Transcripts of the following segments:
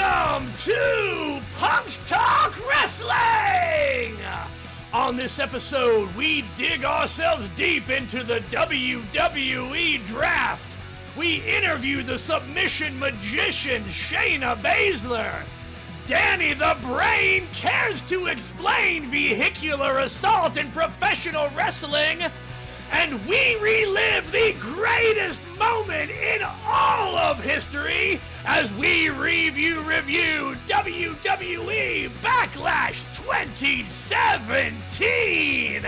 Welcome to Punk's Talk Wrestling! On this episode, we dig ourselves deep into the WWE Draft. We interview the submission magician Shayna Baszler. Danny the Brain cares to explain vehicular assault in professional wrestling. And we relive the greatest moment in all of history as we review WWE Backlash 2017.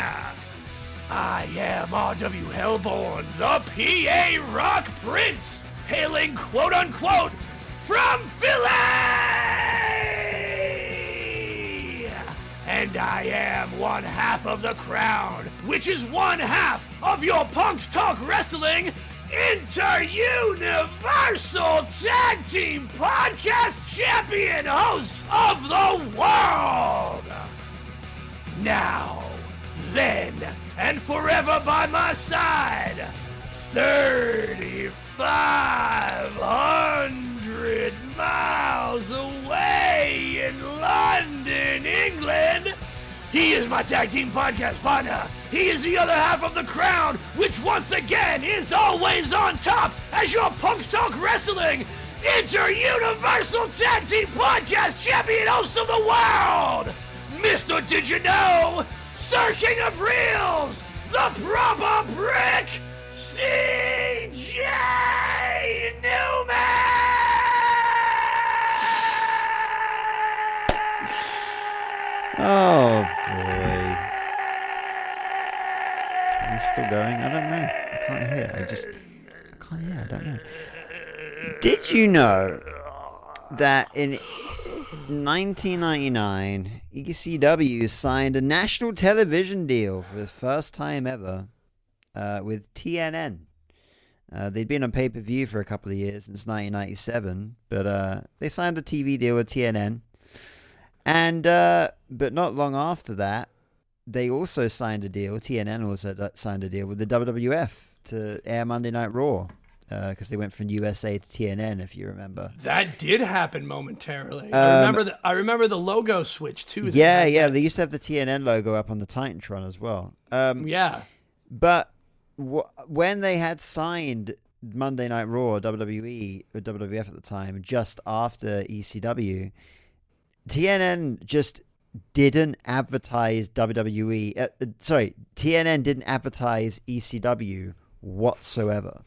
I am R.W. Hellborn, the PA Rock Prince, hailing quote-unquote from Philly! And I am one half of the Crown, which is one half of your Punk's Talk Wrestling Inter-Universal Tag Team Podcast Champion hosts of the world. Now, then, and forever by my side, 3,500 miles away in London, England, he is my tag team podcast partner. He is the other half of the Crown, which once again is always on top as your Punk's Talk Wrestling Inter-Universal Tag Team Podcast Champion host of the world, Mr. Did You Know, Sir King of Reels, the proper brick, CJ Newman! Oh boy. Is it still going? I don't know. I can't hear. I can't hear. I don't know. Did you know that in 1999, ECW signed a national television deal for the first time ever with TNN? They'd been on pay-per-view for a couple of years since 1997, but they signed a TV deal with TNN. And but not long after that, they also signed a deal. TNN also signed a deal with the WWF to air Monday Night Raw because they went from USA to TNN, if you remember. That did happen momentarily. I remember the logo switch too. Yeah. They used to have the TNN logo up on the Titantron as well. Yeah. But when they had signed Monday Night Raw, WWE or WWF at the time, just after ECW. TNN just didn't advertise WWE. TNN didn't advertise ECW whatsoever.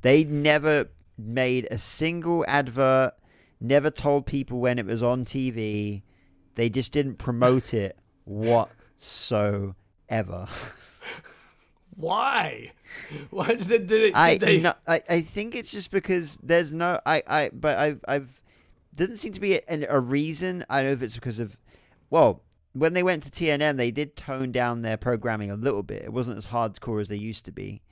They never made a single advert, never told people when it was on TV. They just didn't promote it whatsoever. Why? Why did they? I think it's just because there's no. I've doesn't seem to be a reason. I don't know if it's because of, well, when they went to TNN, they did tone down their programming a little bit. It wasn't as hardcore as they used to be.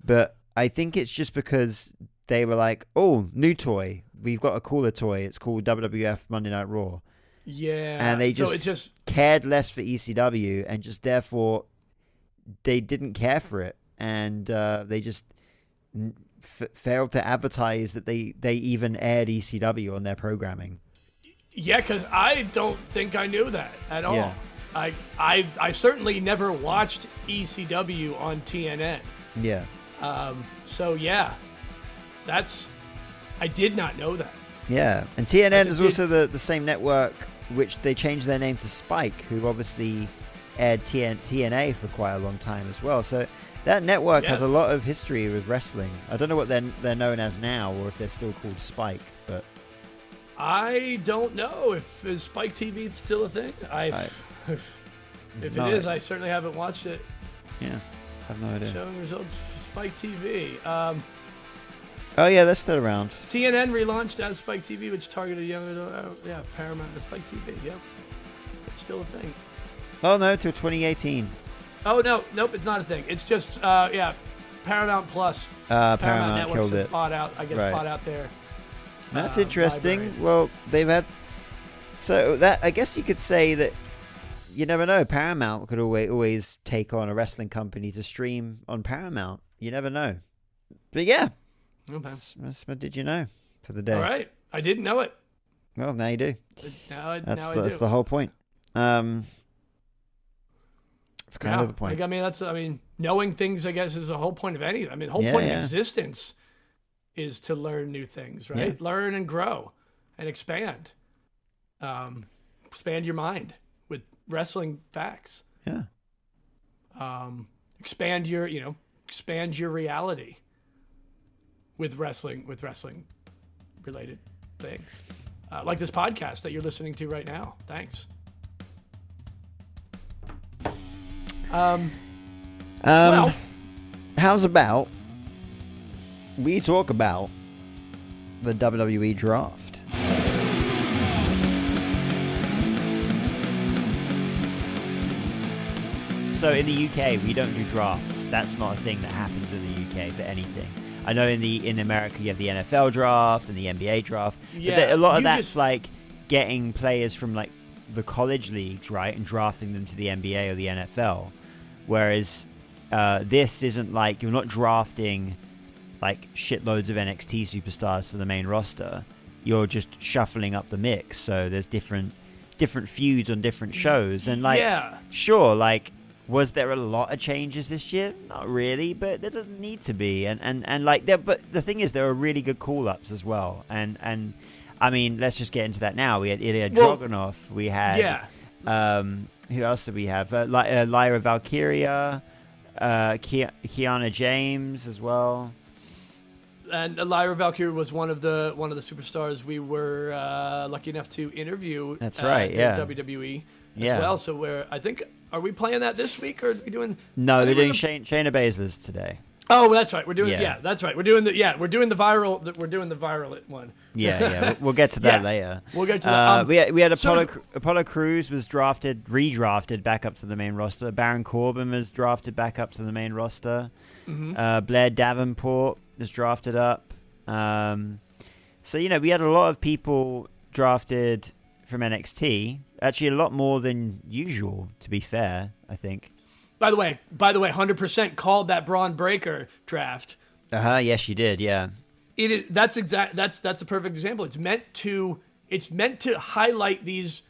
But I think it's just because they were like, oh, new toy. We've got a cooler toy. It's called WWF Monday Night Raw. Yeah. And they just cared less for ECW and just therefore they didn't care for it. And they just failed to advertise that they even aired ECW on their programming. Yeah, because I don't think I knew that at all. Yeah. I certainly never watched ECW on TNN. Yeah. So yeah, I did not know that. Yeah, and TNN is also the same network which they changed their name to Spike, who obviously aired TNA for quite a long time as well. So that network has a lot of history with wrestling. I don't know what they're known as now, or if they're still called Spike, but I don't know if is Spike TV still a thing. If it is, I certainly haven't watched it. Yeah, I have no idea. Showing results, Spike TV. Oh yeah, they're still around. TNN relaunched as Spike TV, which targeted younger. Paramount and Spike TV. Yep, it's still a thing. Oh no, till 2018. Oh, nope, it's not a thing. It's just, Paramount Plus. Paramount Networks killed it. Bought out, bought out their That's interesting. library. Well, they've had... So, that I guess you could say that you never know. Paramount could always take on a wrestling company to stream on Paramount. You never know. But yeah. Okay. That's what did you know for the day. All right. I didn't know it. Well, now you do. That's the whole point. It's kind of the point. Knowing things, I guess, is the whole point of anything. I mean, the whole point of existence is to learn new things, right? Yeah. Learn and grow and expand. Expand your mind with wrestling facts. Yeah. Expand your reality with wrestling related things. Like this podcast that you're listening to right now. Thanks. Well, how's about we talk about the WWE Draft? So in the UK, we don't do drafts. That's not a thing that happens in the UK for anything. I know in America you have the NFL draft and the NBA draft. Yeah, but a lot of that's like getting players from like the college leagues, right, and drafting them to the NBA or the NFL. Whereas this isn't like, you're not drafting like shitloads of NXT superstars to the main roster. You're just shuffling up the mix. So there's different feuds on different shows. And like, sure, like, was there a lot of changes this year? Not really, but there doesn't need to be. And like, but the thing is, there are really good call-ups as well. And I mean, let's just get into that now. We had Ilya Dragunov. We had who else did we have? Lyra Valkyria, Kiana James as well. And Lyra Valkyria was one of the superstars we were lucky enough to interview. That's right, yeah. WWE as well. So are we playing that this week, or are we doing? No, they're doing Shayna Baszler's today. Oh, that's right. We're doing that's right. We're doing the viral one. Yeah. We'll get to that later. We'll get to that. We had Apollo Crews was redrafted back up to the main roster. Baron Corbin was drafted back up to the main roster. Mm-hmm. Blair Davenport was drafted up. So we had a lot of people drafted from NXT. Actually, a lot more than usual, to be fair, I think. By the way, 100% called that Braun Breaker draft. Yes, you did. Yeah. It is. That's a perfect example. It's meant to highlight these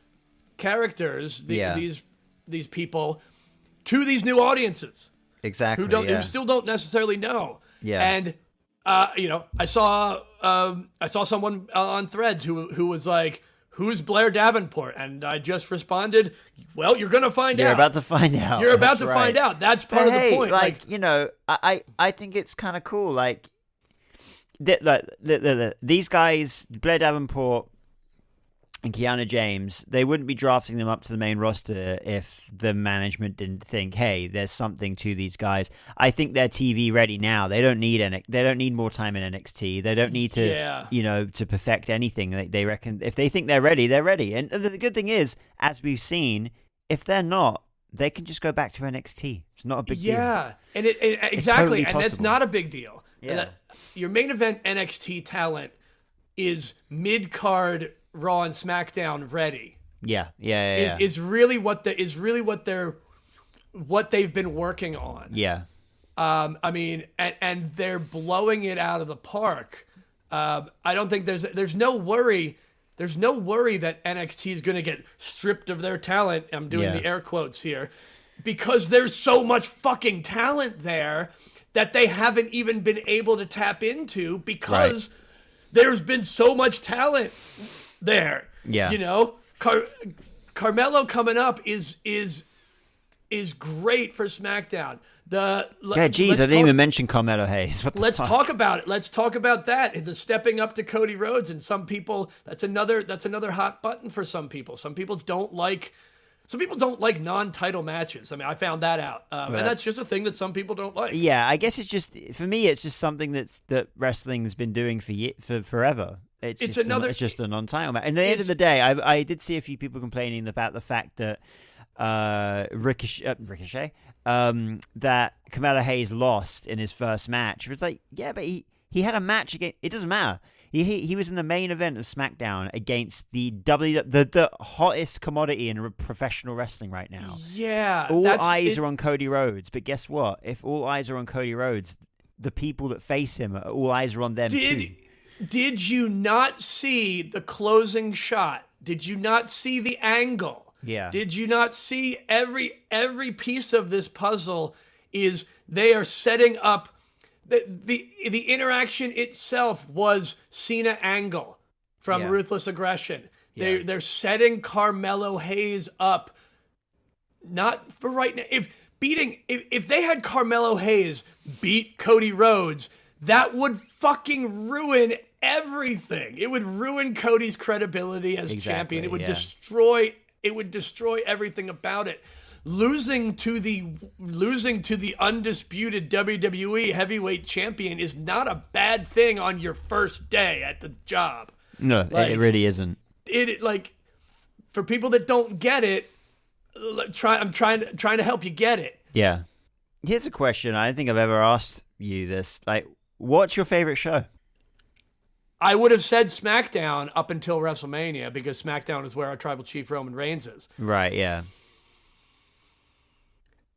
characters, these people, to these new audiences. Exactly. Who still don't necessarily know. Yeah. And I saw someone on Threads who was like, "Who's Blair Davenport?" And I just responded, "Well, you're going to find out. You're about to find out. You're about to find out. That's part of the point." I think it's kind of cool. Like, these guys, Blair Davenport and Kiana James, they wouldn't be drafting them up to the main roster if the management didn't think, hey, there's something to these guys. I think they're TV ready now. They don't need more time in NXT. They don't need to, to perfect anything. They reckon if they think they're ready, they're ready. And the good thing is, as we've seen, if they're not, they can just go back to NXT. It's not a big deal. Yeah, and exactly, totally that's not a big deal. Yeah. Your main event NXT talent is mid-card Raw and SmackDown ready. Yeah. Is really what they've been working on. Yeah. I mean, and they're blowing it out of the park. I don't think there's no worry. There's no worry that NXT is going to get stripped of their talent. I'm doing the air quotes here, because there's so much fucking talent there that they haven't even been able to tap into because there's been so much talent there. Yeah. Carmelo coming up is great for SmackDown. I didn't even mention Carmelo Hayes. Let's talk about it. Let's talk about that. The stepping up to Cody Rhodes, and some people, that's another hot button for some people. Some people don't like non-title matches. I mean, I found that out, and that's just a thing that some people don't like. Yeah, I guess it's just, for me, it's just something that wrestling's been doing for forever. It's just a non-title match. And at the end of the day, I did see a few people complaining about the fact that Ricochet, that Carmelo Hayes lost in his first match. It was like, yeah, but he had a match against. It doesn't matter. He was in the main event of SmackDown against the hottest commodity in professional wrestling right now. Yeah, all eyes are on Cody Rhodes. But guess what? If all eyes are on Cody Rhodes, the people that face him, all eyes are on them too. Did you not see the closing shot? Did you not see the angle? Yeah. Did you not see every piece of this puzzle is they are setting up the interaction itself was Cena angle from Ruthless Aggression. Yeah. They're setting Carmelo Hayes up not for right now. If they had Carmelo Hayes beat Cody Rhodes, that would fucking ruin everything. It would ruin Cody's credibility as champion. It would destroy everything about it. Losing to the undisputed WWE heavyweight champion is not a bad thing on your first day at the job. No, it really isn't. It like, for people that don't get it, I'm trying to help you get it. Yeah. Here's a question. I don't think I've ever asked you this. Like, what's your favorite show? I would have said SmackDown up until WrestleMania, because SmackDown is where our tribal chief Roman Reigns is. Right, yeah.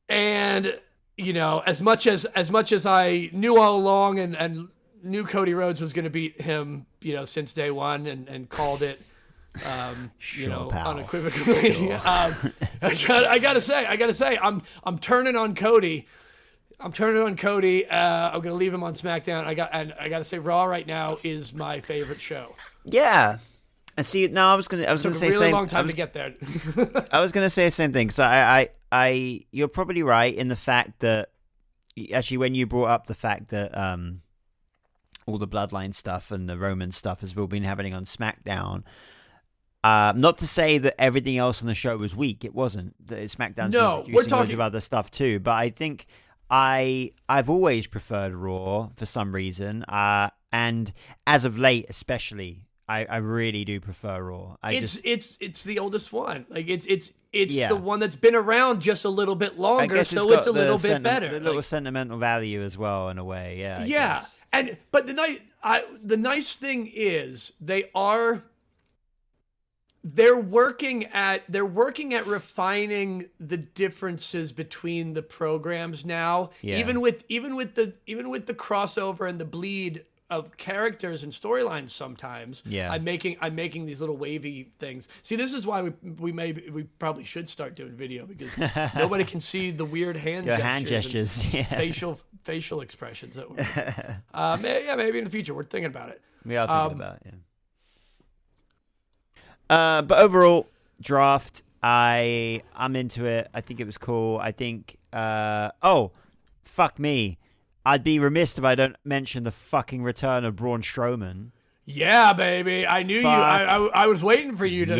And, you know, as much as I knew all along and knew Cody Rhodes was going to beat him, you know, since day one and called it, unequivocally. Sure. I gotta say, I'm turning on Cody. I'm going to leave him on SmackDown. I got to say, Raw right now is my favorite show. Yeah. And see, now I was gonna say a really long time to get there. I was gonna say the same thing. So you're probably right in the fact that actually when you brought up the fact that all the bloodline stuff and the Roman stuff has all been happening on SmackDown. Not to say that everything else on the show was weak. It wasn't. SmackDown's we're talking loads of other stuff too. But I think I've always preferred Raw for some reason. And as of late, especially, I really do prefer Raw. It's the oldest one. Like it's the one that's been around just a little bit longer, so it's a little bit better. The little sentimental value as well, in a way. Yeah. Yeah. But the nice thing is they're working at refining the differences between the programs now. Yeah. Even with the crossover and the bleed of characters and storylines sometimes. Yeah. I'm making these little wavy things. See, this is why we probably should start doing video, because nobody can see the weird hand gestures, facial expressions that maybe in the future we're thinking about it. We are thinking about it, yeah. But overall, Draft, I'm into it. I think it was cool. I think fuck me. I'd be remiss if I don't mention the fucking return of Braun Strowman. Yeah, baby. I knew you. I was waiting for you to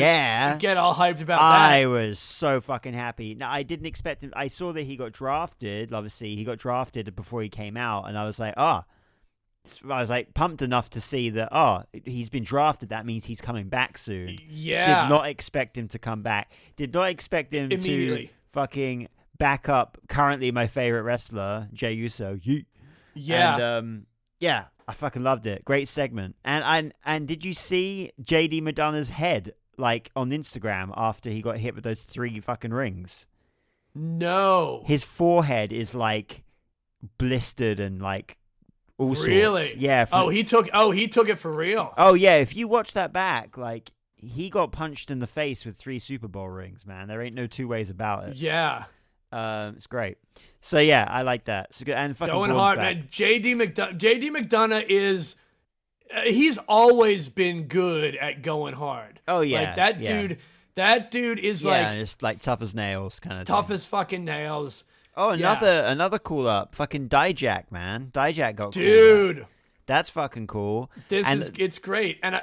get all hyped about that. I was so fucking happy. Now, I didn't expect him. I saw that he got drafted. Obviously, he got drafted before he came out. And I was like, I was pumped enough to see that, he's been drafted. That means he's coming back soon. Yeah. Did not expect him to come back. Did not expect him immediately to fucking back up currently my favorite wrestler, Jey Uso. Yeah. And I fucking loved it. Great segment. And did you see JD McDonough's head on Instagram after he got hit with those 3 fucking rings? No. His forehead is blistered and all sorts. Really? Yeah. He took it for real. Oh yeah, if you watch that back, he got punched in the face with 3 Super Bowl rings, man. There ain't no two ways about it. Yeah. It's great. So yeah, I like that. So good. And fucking going hard, back. man. JD McDonough is he's always been good at going hard. Oh yeah. That dude is just tough as nails kind of tough thing. As fucking nails. Oh, another call up. Fucking Dijak, man. Dijak got dude. Called up. That's fucking cool. It's great. And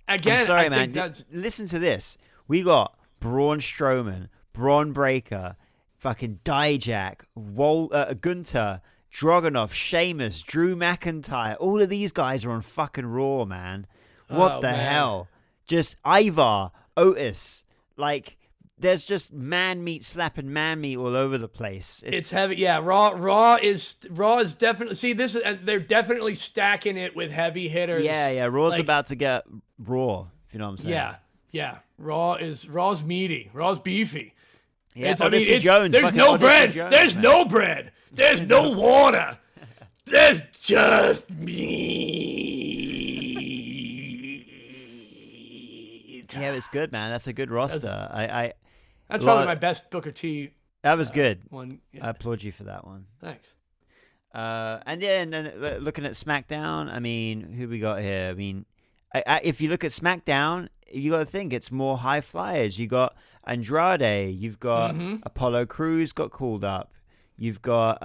again, I'm sorry, I man. think listen to this. We got Braun Strowman, Braun Breaker, fucking Dijak, Gunther, Dragunov, Sheamus, Drew McIntyre. All of these guys are on fucking Raw, man. What the hell? Just Ivar, Otis. There's just man meat slapping man meat all over the place. It's heavy. Yeah, Raw is definitely. See, this is they're definitely stacking it with heavy hitters. Yeah. Raw's about to get raw. If you know what I'm saying. Yeah. Raw's meaty. Raw's beefy. Yeah, Jones. There's no bread. There's no bread. There's no water. There's just meat. Yeah, it's good, man. That's a good roster. That's probably my best Booker T. That was good. One. Yeah. I applaud you for that one. Thanks. And then looking at SmackDown, I mean, who we got here? I mean, if you look at SmackDown, you got to think it's more high flyers. You got Andrade, you've got Apollo Crews got called up, you've got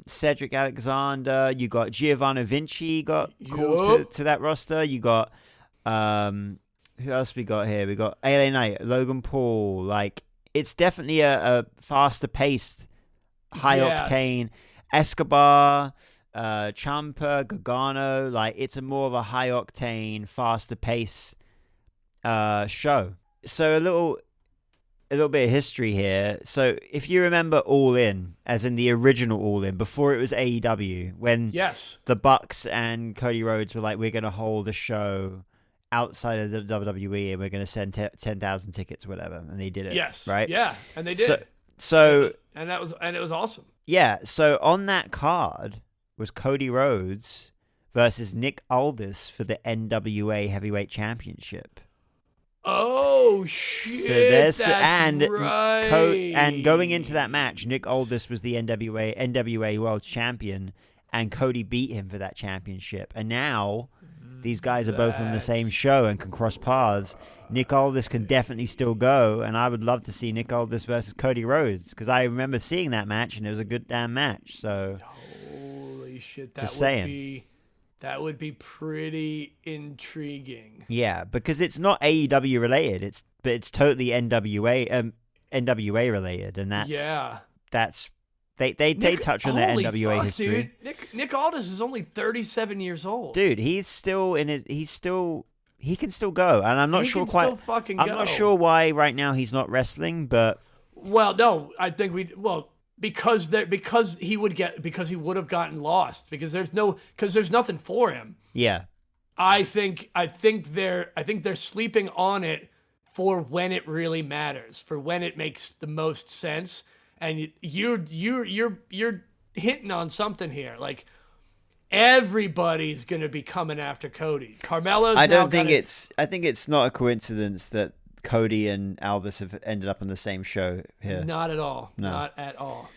Cedric Alexander, you got Giovanni Vinci got called to that roster. You got who else we got here? We got LA Knight, Logan Paul. Like, it's definitely a faster paced, high octane. Escobar, Ciampa, Gargano, like, it's a more of a high octane, faster pace show. So a little bit of history here. So if you remember All In, as in the original All In, before it was AEW, when the Bucks and Cody Rhodes were like, we're going to hold a show outside of the WWE and we're going to send 10,000 tickets or whatever, and they did it. Yes, right? Yeah, and they did. So and it was awesome. Yeah, so on that card was Cody Rhodes versus Nick Aldis for the NWA Heavyweight Championship. Oh shit! So there's right. And going into that match, Nick Aldis was the NWA World Champion, and Cody beat him for that championship. And now these guys are both on the same show and can cross paths. Nick Aldis can definitely still go, and I would love to see Nick Aldis versus Cody Rhodes, because I remember seeing that match, and it was a good damn match. So, holy shit, that would be pretty intriguing. Yeah, because it's not AEW related, but it's totally NWA related, and that's they touch on their NWA history. Dude. Nick Aldis is only 37 years old. Dude, he can still go, and I'm not sure quite. I'm not sure why right now he's not wrestling, but no, I think because he would have gotten lost because there's nothing for him. Yeah, I think they're sleeping on it for when it really matters, for when it makes the most sense, and you're hitting on something here, like. Everybody's going to be coming after Cody. Carmelo's I think it's not a coincidence that Cody and Aldis have ended up on the same show here. Not at all. No. Not at all.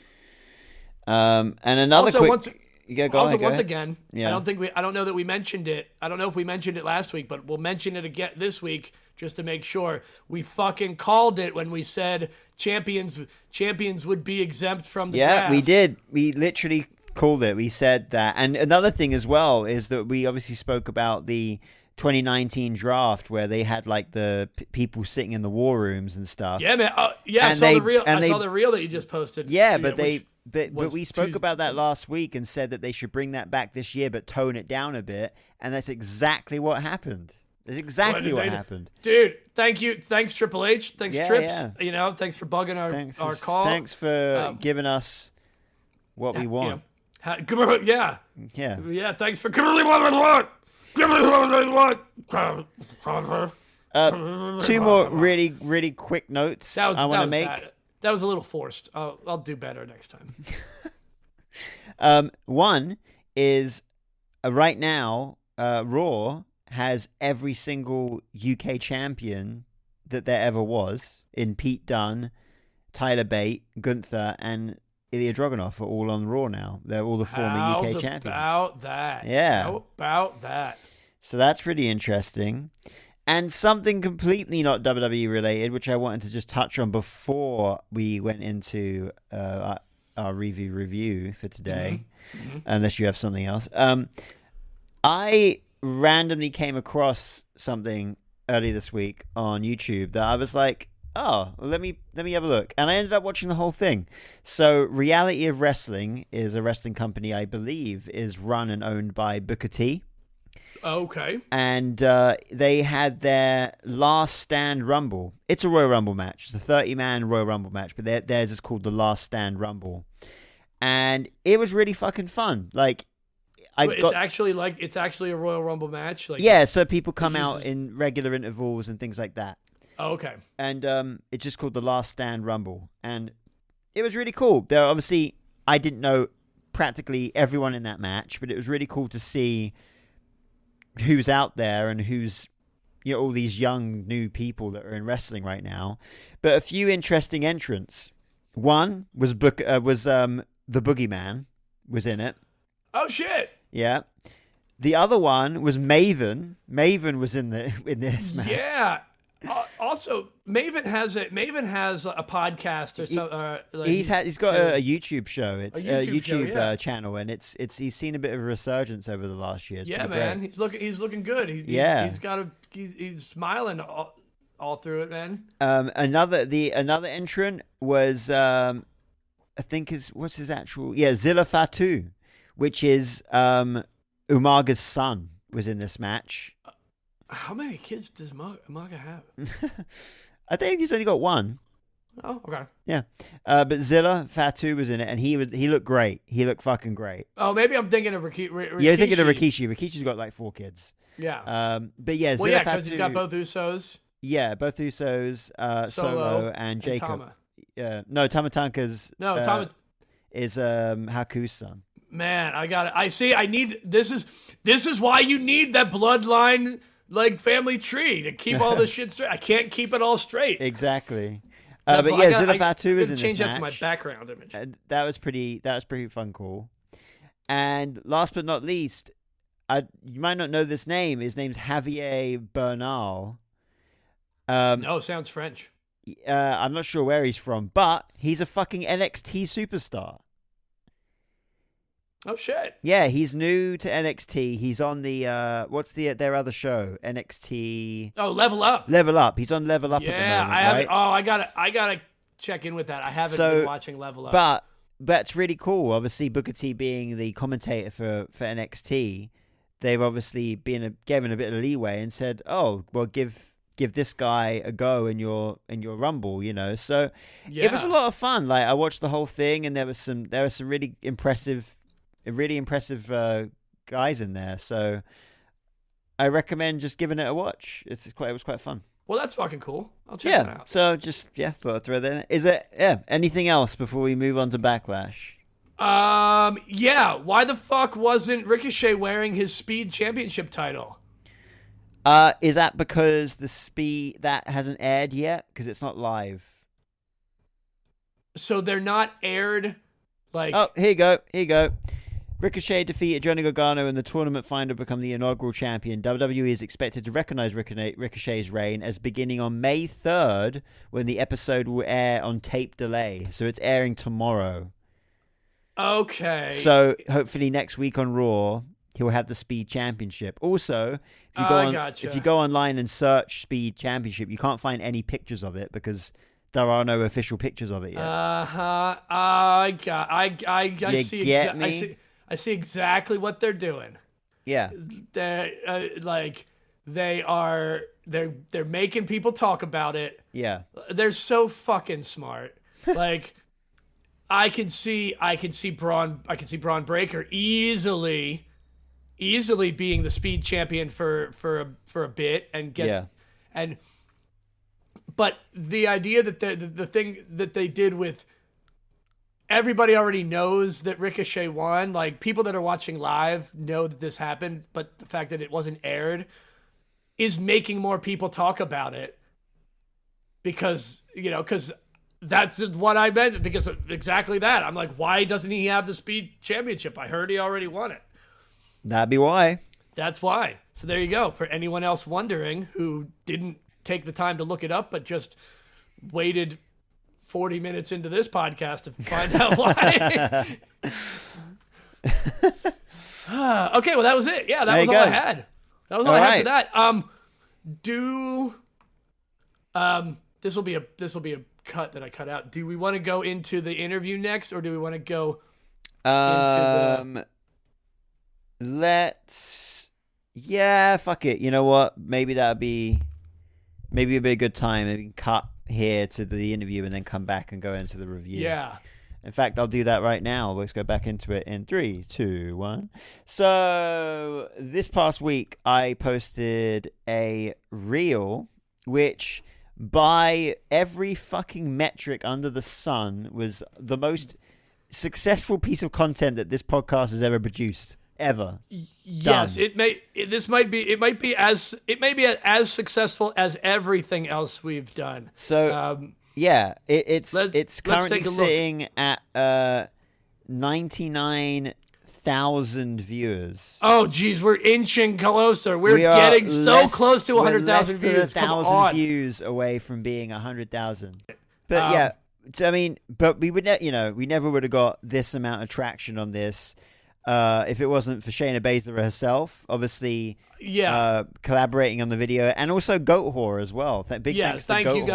And another also, once again, I don't know that we mentioned it. I don't know if we mentioned it last week, but we'll mention it again this week just to make sure. We fucking called it when we said champions would be exempt from the draft. Yeah, we did. We literally called it. We said that. And another thing as well is that we obviously spoke about the 2019 draft where they had like the people sitting in the war rooms and stuff. Yeah, man. I saw the reel that you just posted. Yeah, but we spoke about that last week and said that they should bring that back this year but tone it down a bit, and that's exactly what happened. That's exactly what happened. Dude, thank you. Thanks, Triple H. Thanks, Trips. Yeah. Thanks for bugging our call. Thanks for giving us what we want. Yeah. Thanks for giving me what I want. Give me what I want. Two more really, really quick notes I want to make. That was a little forced. I'll do better next time. One is right now, Raw has every single UK champion that there ever was in Pete Dunne, Tyler Bate, Gunther, and Ilya Dragunov are all on Raw now. They're all the former UK champions. How about that? Yeah. How about that? So that's pretty interesting. And something completely not WWE related, which I wanted to just touch on before we went into our review for today, unless you have something else. I randomly came across something early this week on YouTube that I was like, oh, let me have a look. And I ended up watching the whole thing. So Reality of Wrestling is a wrestling company, I believe, is run and owned by Booker T. Okay. And they had their Last Stand Rumble. It's a Royal Rumble match. It's a 30-man Royal Rumble match, but theirs is called the Last Stand Rumble. And it was really fucking fun. Like, it's actually a Royal Rumble match. Like, yeah, so people come out in regular intervals and things like that. Oh, okay. And it's just called the Last Stand Rumble. And it was really cool. There, obviously, I didn't know practically everyone in that match, but it was really cool to see who's out there and who's, all these young new people that are in wrestling right now. But a few interesting entrants. One was the Boogeyman was in it. Oh shit! Yeah. The other one was Maven. Maven was in this match. Yeah. Also, Maven has a podcast or so. He's got a YouTube show. It's a YouTube show, channel, and he's seen a bit of a resurgence over the last year. It's man, great. he's looking good. He's smiling all through it, man. Another entrant was I think what's his actual Zilla Fatu, which is Umaga's son, was in this match. How many kids does Umaga have? I think he's only got one. Oh, okay. Yeah. But Zilla Fatu was in it, and he looked great. He looked fucking great. Oh, maybe I'm thinking of Rikishi. You're thinking of Rikishi. Rikishi's got like 4 kids. Yeah. But yeah, Zilla Fatu, because he's got both Usos. Yeah, both Usos, Solo and Jacob. No, Tamatanka's. No, Tama is Haku's son. Man, I need this is why you need that bloodline like family tree to keep all this shit straight. I can't keep it all straight. But yeah, Zilla Fatu is in this match. Change that to my background image. That was pretty fun, cool. And last but not least, you might not know this name. His name's Javier Bernal. No, sounds French. I'm not sure where he's from, but he's a fucking NXT superstar. Oh shit! Yeah, he's new to NXT. He's on the what's their other show? NXT. Oh, Level Up. Level Up. He's on Level Up at the moment. I haven't. Right? Oh, I gotta check in with that. I haven't been watching Level Up. But that's really cool. Obviously, Booker T being the commentator for NXT, they've obviously given a bit of leeway and said, "Oh, well, give this guy a go in your Rumble," So it was a lot of fun. Like I watched the whole thing, and there was some really impressive guys in there. So I recommend just giving it a watch. It was quite fun. Well, that's fucking cool. I'll check that out. So just thought I'd throw that in. Is it anything else before we move on to Backlash? Why the fuck wasn't Ricochet wearing his Speed Championship title? Is that because the Speed that hasn't aired yet? Because it's not live. So they're not aired. Oh, here you go. Ricochet defeated Johnny Gargano in the tournament final to become the inaugural champion. WWE is expected to recognize Ricochet's reign as beginning on May 3rd, when the episode will air on tape delay. So it's airing tomorrow. Okay. So hopefully next week on Raw, he'll have the Speed Championship. Also, if you go online and search Speed Championship, you can't find any pictures of it because there are no official pictures of it yet. I see exactly what they're doing. Yeah. They're making people talk about it. Yeah. They're so fucking smart. Like I can see Braun Breaker easily being the Speed champion for a bit and get but the idea that the thing that they did with everybody already knows that Ricochet won. Like, people that are watching live know that this happened, but the fact that it wasn't aired is making more people talk about it. Because that's what I meant. Because of exactly that. I'm like, why doesn't he have the Speed Championship? I heard he already won it. That'd be why. That's why. So there you go. For anyone else wondering who didn't take the time to look it up, but just waited 40 minutes into this podcast to find out why. Okay, well that was it. Yeah, that was all I had. That was all I had for that. This will be a cut that I cut out. Do we want to go into the interview next, or do we want to go into fuck it. You know what? Maybe it'd be a good time. Maybe cut here to the interview and then come back and go into the review. Yeah. In fact, I'll do that right now. Let's go back into it in 3, 2, 1. So this past week, I posted a reel, which by every fucking metric under the sun was the most successful piece of content that this podcast has ever produced. ever. Yes, Done. it might be as successful as everything else we've done. So it's currently take a sitting at 99,000 viewers. Oh, geez, we're inching closer. We're getting so close to 100,000 views. We're less than 1,000 views away from being 100,000. But but we would, we never would have got this amount of traction on this if it wasn't for Shayna Baszler herself, obviously. Collaborating on the video, and also Goat Whore as well. Thank you guys. Thank you,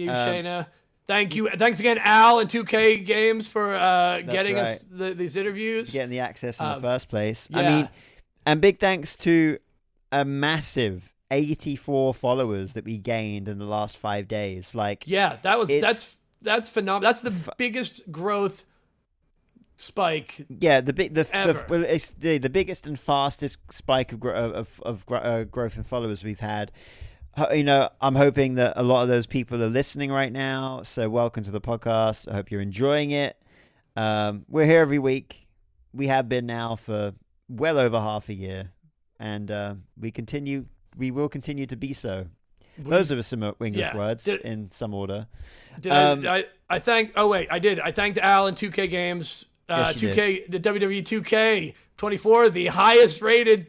Shayna. Thank you. Thanks again, Al and 2K Games for getting us these interviews. Getting the access in the first place. I mean, and big thanks to a massive 84 followers that we gained in the last 5 days. That's phenomenal. That's the biggest growth spike. Yeah, the biggest and fastest spike of growth in followers we've had. I'm hoping that a lot of those people are listening right now. So welcome to the podcast. I hope you're enjoying it. We're here every week. We have been now for well over half a year, and we will continue to be so. Those are some English words in some order. I thanked Al and 2K Games. Yes, 2K, the WWE 2K24, the highest rated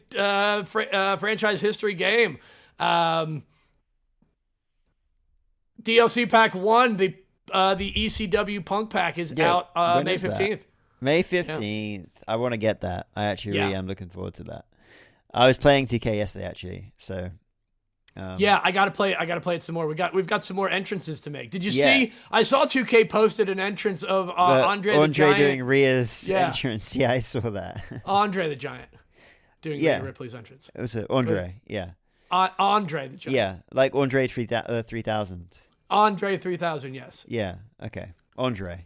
franchise history game. DLC Pack 1, the ECW Punk Pack is out May 15th. May 15th. Yeah. I want to get that. I actually really am looking forward to that. I was playing 2K yesterday, actually, so... I gotta play it some more. We've got some more entrances to make. Did you see? I saw 2K posted an entrance of Andre the Giant doing Rhea's entrance. Yeah, I saw that. Andre the Giant doing Rhea Ripley's entrance. It was Andre. Yeah. Andre the Giant. Yeah, like Andre 3000. Andre 3000. Yes. Yeah. Okay. Andre.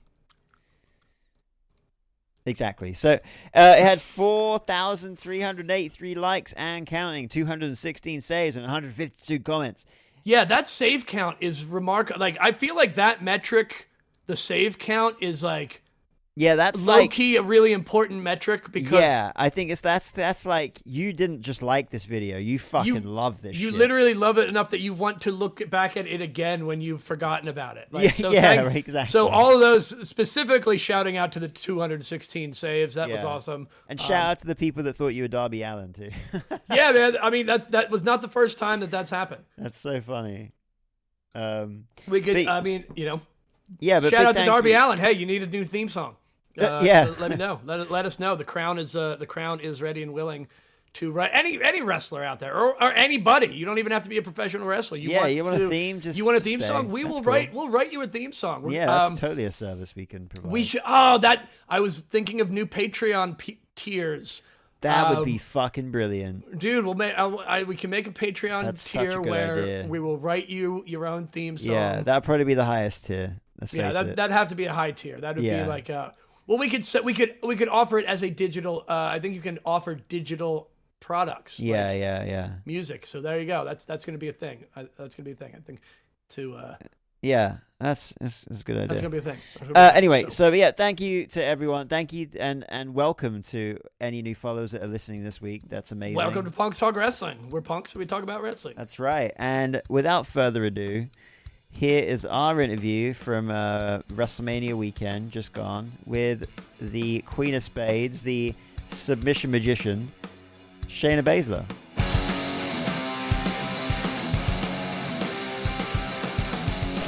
Exactly. So it had 4,383 likes and counting, 216 saves, and 152 comments. Yeah, that save count is remarkable. Like, I feel like that metric, the save count, is like... Yeah, that's low-key a really important metric because... Yeah, I think that's like, you didn't just like this video, you fucking love this shit. You literally love it enough that you want to look back at it again when you've forgotten about it. Like, exactly. So all of those, specifically shouting out to the 216 saves, that was awesome. And shout out to the people that thought you were Darby Allin, too. Yeah, man, I mean, that was not the first time that's happened. That's so funny. Yeah, but shout out to Darby Allin. Hey, you need a new theme song. So let me know. Let us know. The Crown is ready and willing to write any wrestler out there or anybody. You don't even have to be a professional wrestler. You want a theme? You want a theme song? We'll write you a theme song. That's totally a service we can provide. We should. I was thinking of new Patreon tiers. That would be fucking brilliant, dude. We can make a Patreon tier where we will write you your own theme song. Yeah, that'd probably be the highest tier. That'd have to be a high tier. That would be like well, we could offer it as a digital. I think you can offer digital products. Yeah. Music. So there you go. That's going to be a thing. That's going to be a thing. I think. That's a good idea. That's going to be a thing. Anyway, so thank you to everyone. Thank you and welcome to any new followers that are listening this week. That's amazing. Welcome to Punks Talk Wrestling. We're punks and we talk about wrestling. That's right. And without further ado, here is our interview from WrestleMania weekend, just gone, with the Queen of Spades, the submission magician, Shayna Baszler.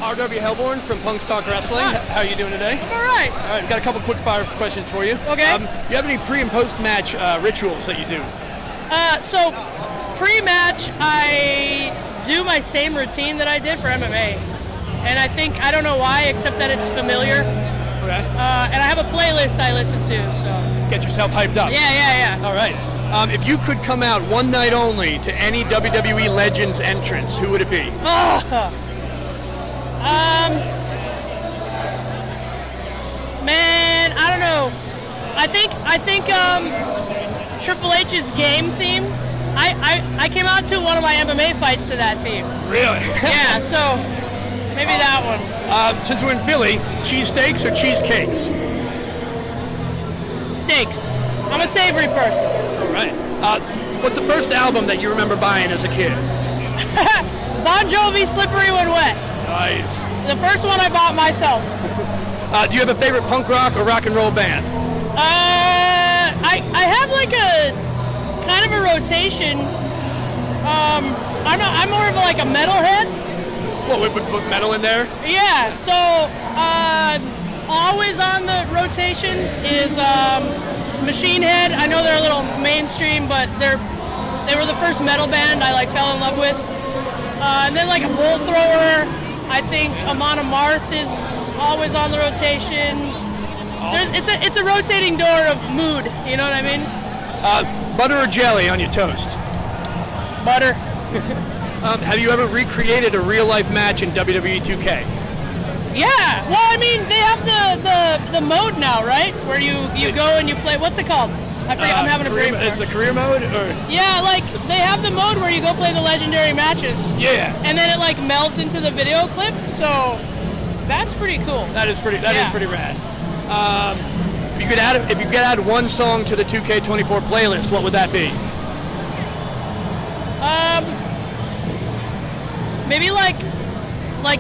RW Hellborn from Punks Talk Wrestling. Hi. How are you doing today? I'm all right. All right, we've got a couple quick fire questions for you. Okay. You have any pre and post match rituals that you do? So pre-match, I do my same routine that I did for MMA. And I don't know why, except that it's familiar. Okay. And I have a playlist I listen to, so. Get yourself hyped up. Yeah. All right. If you could come out one night only to any WWE Legends entrance, who would it be? Man, I don't know. I think Triple H's game theme. I came out to one of my MMA fights to that theme. Really? Yeah, so maybe that one. Since we're in Philly, cheesesteaks or cheesecakes? Steaks. I'm a savory person. All right. What's the first album that you remember buying as a kid? Bon Jovi, Slippery When Wet. Nice. The first one I bought myself. Do you have a favorite punk rock or rock and roll band? I have like a kind of a rotation. I'm more of like a metalhead. What, we put metal in there? Yeah, so always on the rotation is Machine Head. I know they're a little mainstream, but they were the first metal band I like fell in love with. And then like a Bull Thrower, I think Amon Amarth is always on the rotation. Awesome. It's a rotating door of mood, you know what I mean? Butter or jelly on your toast? Butter. Have you ever recreated a real-life match in WWE 2K? Yeah, well, I mean, they have the mode now, right? Where you go and you play, what's it called? I forget, I'm having a brain fart. It's the career mode, or? Yeah, like, they have the mode where you go play the legendary matches. Yeah. And then it, like, melds into the video clip, so that's pretty cool. That is pretty rad. If you could add one song to the 2K24 playlist, what would that be? Maybe like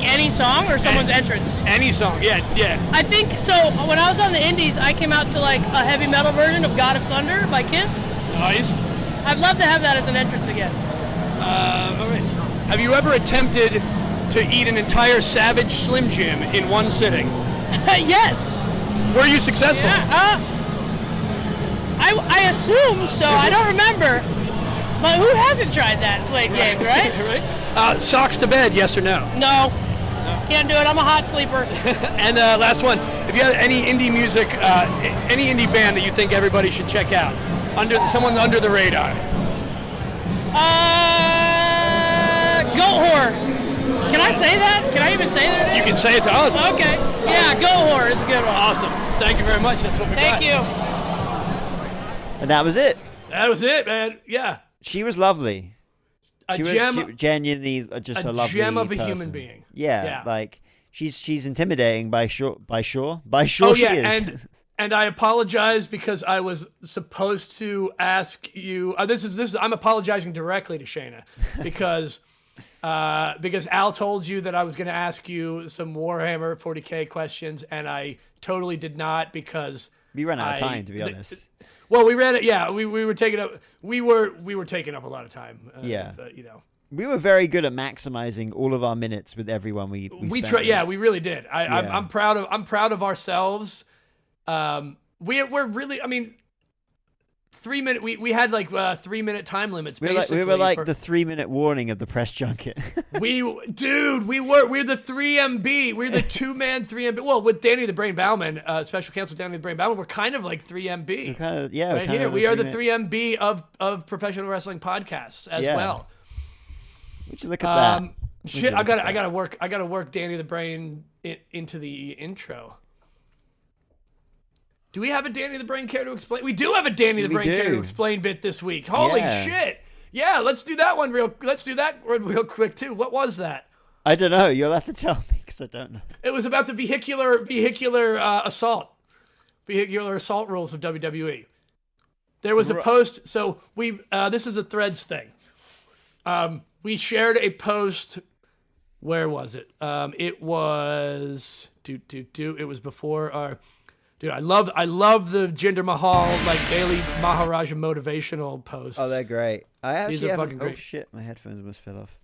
any song or someone's entrance. Any song, yeah. I think so. When I was on the Indies, I came out to like a heavy metal version of God of Thunder by Kiss. Nice. I'd love to have that as an entrance again. All right. Have you ever attempted to eat an entire Savage Slim Jim in one sitting? Yes. Were you successful? Yeah. I assume so. I don't remember. But who hasn't tried that and played games, right? Right. Socks to bed, yes or no? No. Can't do it. I'm a hot sleeper. And last one. If you have any indie music, any indie band that you think everybody should check out, someone under the radar. Goat Whore. Can I say that? Can I even say that? You can say it to us. Okay. Yeah, Goat Whore is a good one. Awesome. Thank you very much. That's what we got. Thank you. And that was it. That was it, man. Yeah. She was lovely. She was genuinely just a lovely gem of a person. human being. Yeah, like she's intimidating by sure. She is. And I apologize because I was supposed to ask you. This is. I'm apologizing directly to Shayna because Al told you that I was going to ask you some Warhammer 40K questions, and I totally did not because we ran out of time, to be honest. Well, we ran it. Yeah, we were taking up. We were taking up a lot of time. But, we were very good at maximizing all of our minutes with everyone we spent with. Yeah, we really did. I'm proud of ourselves. We're really. I mean, 3 minute. We had like 3 minute time limits. We were like the 3 minute warning of the press junket. We're the 3MB. We're the 2-man 3MB. Well, with Danny the Brain Bauman, special counsel Danny the Brain Bauman, we're kind of like 3MB. We are the 3MB of professional wrestling podcasts as well. Would you look at that? Shit, I gotta work Danny the Brain into the intro. Do we have a Danny the Brain Care to Explain? We do have a Danny the Brain Care to Explain bit this week. Holy shit! Yeah, let's do that one real quick too. What was that? I don't know. You'll have to tell me because I don't know. It was about the vehicular assault rules of WWE. There was a post. So this is a Threads thing. We shared a post. Where was it? It was It was before our. Dude, I love the Jinder Mahal like daily Maharaja motivational posts. Oh, they're great. These are fucking great. Oh shit, my headphones must fell off.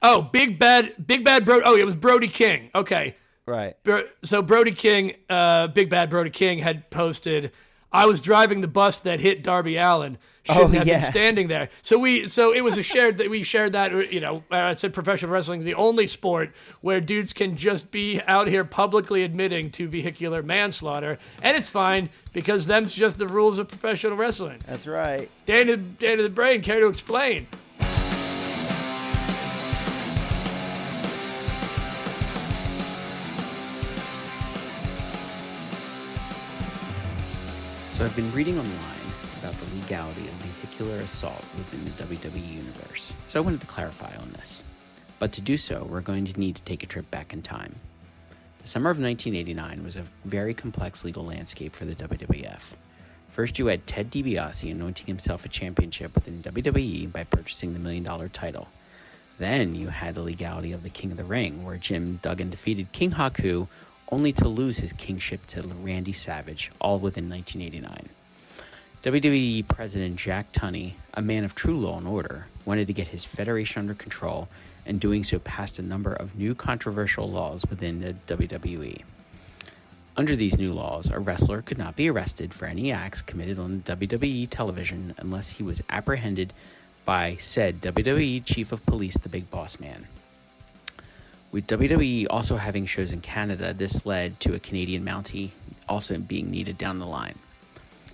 Oh, Big Bad Brody. Oh, it was Brody King. Okay. Right. So Brody King, Big Bad Brody King had posted, I was driving the bus that hit Darby Allin. Shouldn't have been standing there. So it was we shared that, I said professional wrestling is the only sport where dudes can just be out here publicly admitting to vehicular manslaughter, and it's fine because them's just the rules of professional wrestling. That's right. Danny the Brain, Care to Explain. So I've been reading online about the legality of vehicular assault within the WWE Universe, so I wanted to clarify on this. But to do so, we're going to need to take a trip back in time. The summer of 1989 was a very complex legal landscape for the WWF. First, you had Ted DiBiase anointing himself a championship within WWE by purchasing the $1 Million title. Then you had the legality of the King of the Ring, where Jim Duggan defeated King Haku, only to lose his kingship to Randy Savage, all within 1989. WWE President Jack Tunney, a man of true law and order, wanted to get his federation under control, and doing so passed a number of new controversial laws within the WWE. Under these new laws, a wrestler could not be arrested for any acts committed on WWE television unless he was apprehended by said WWE Chief of Police, the Big Boss Man. With WWE also having shows in Canada, this led to a Canadian Mountie also being needed down the line.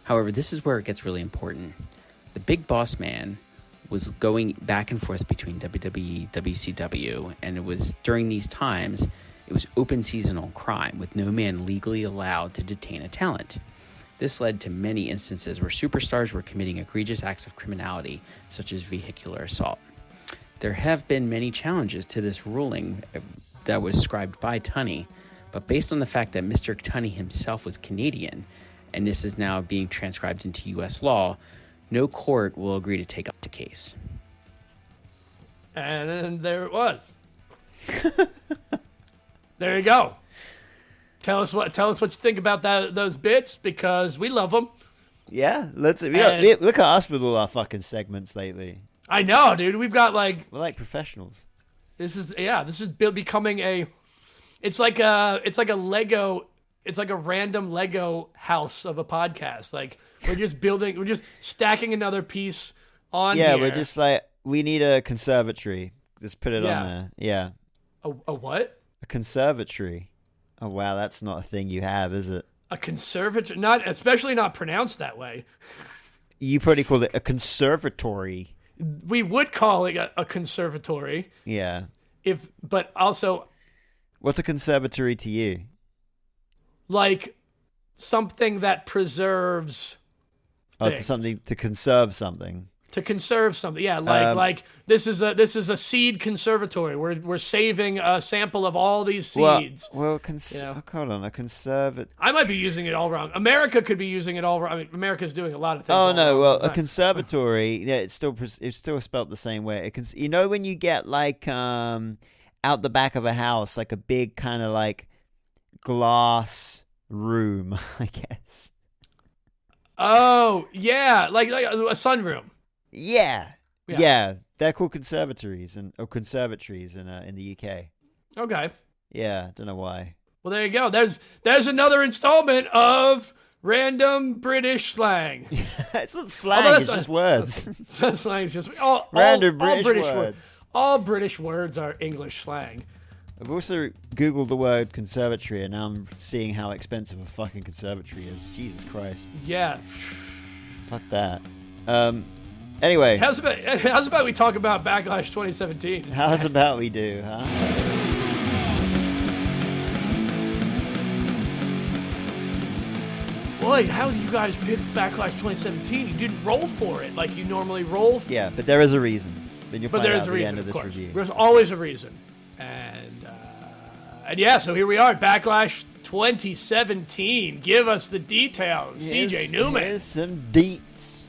However, this is where it gets really important. The Big Boss Man was going back and forth between WWE, WCW, and it was during these times, it was open season on crime, with no man legally allowed to detain a talent. This led to many instances where superstars were committing egregious acts of criminality, such as vehicular assault. There have been many challenges to this ruling that was scribed by Tunney, but based on the fact that Mr. Tunney himself was Canadian, and this is now being transcribed into U.S. law, no court will agree to take up the case. And then there it was. There you go. Tell us what you think about those bits, because we love them. Yeah, look at us with all our fucking segments lately. I know, dude. We've got we're like professionals. This is becoming it's like a Lego. It's like a random Lego house of a podcast. Like, we're just stacking another piece on here. Yeah, we're just like, we need a conservatory. Just put it on there. Yeah. A what? A conservatory. Oh, wow, that's not a thing you have, is it? A conservatory? Especially not pronounced that way. You probably call it a conservatory. We would call it a conservatory. Yeah. But also... What's a conservatory to you? Like something that preserves things. To conserve something. To conserve something, yeah. Like this is a seed conservatory. We're saving a sample of all these seeds. Hold on, a conservatory. I might be using it all wrong. America could be using it all wrong. I mean, America's doing a lot of things. Oh no, well, a conservatory. Yeah, it's still spelled the same way. You know when you get like out the back of a house, like a big kind of like glass room, I guess. Oh yeah, like a sunroom. Yeah, they're called conservatories or conservatories in the UK. Okay. Yeah, don't know why. Well, there you go. There's another installment of random British slang. It's not slang. It's just words. Slang is just all British words. All British words are English slang. I've also Googled the word conservatory, and now I'm seeing how expensive a fucking conservatory is. Jesus Christ. Yeah. Fuck that. Anyway. How's about we talk about Backlash 2017? How's about we do, huh? Boy, how do you guys pick Backlash 2017? You didn't roll for it like you normally roll. Yeah, but there is a reason. Then you'll find out at the end of this course. review. There's always a reason. And yeah, so here we are, Backlash 2017. Give us the details, CJ Newman. Here's some deets.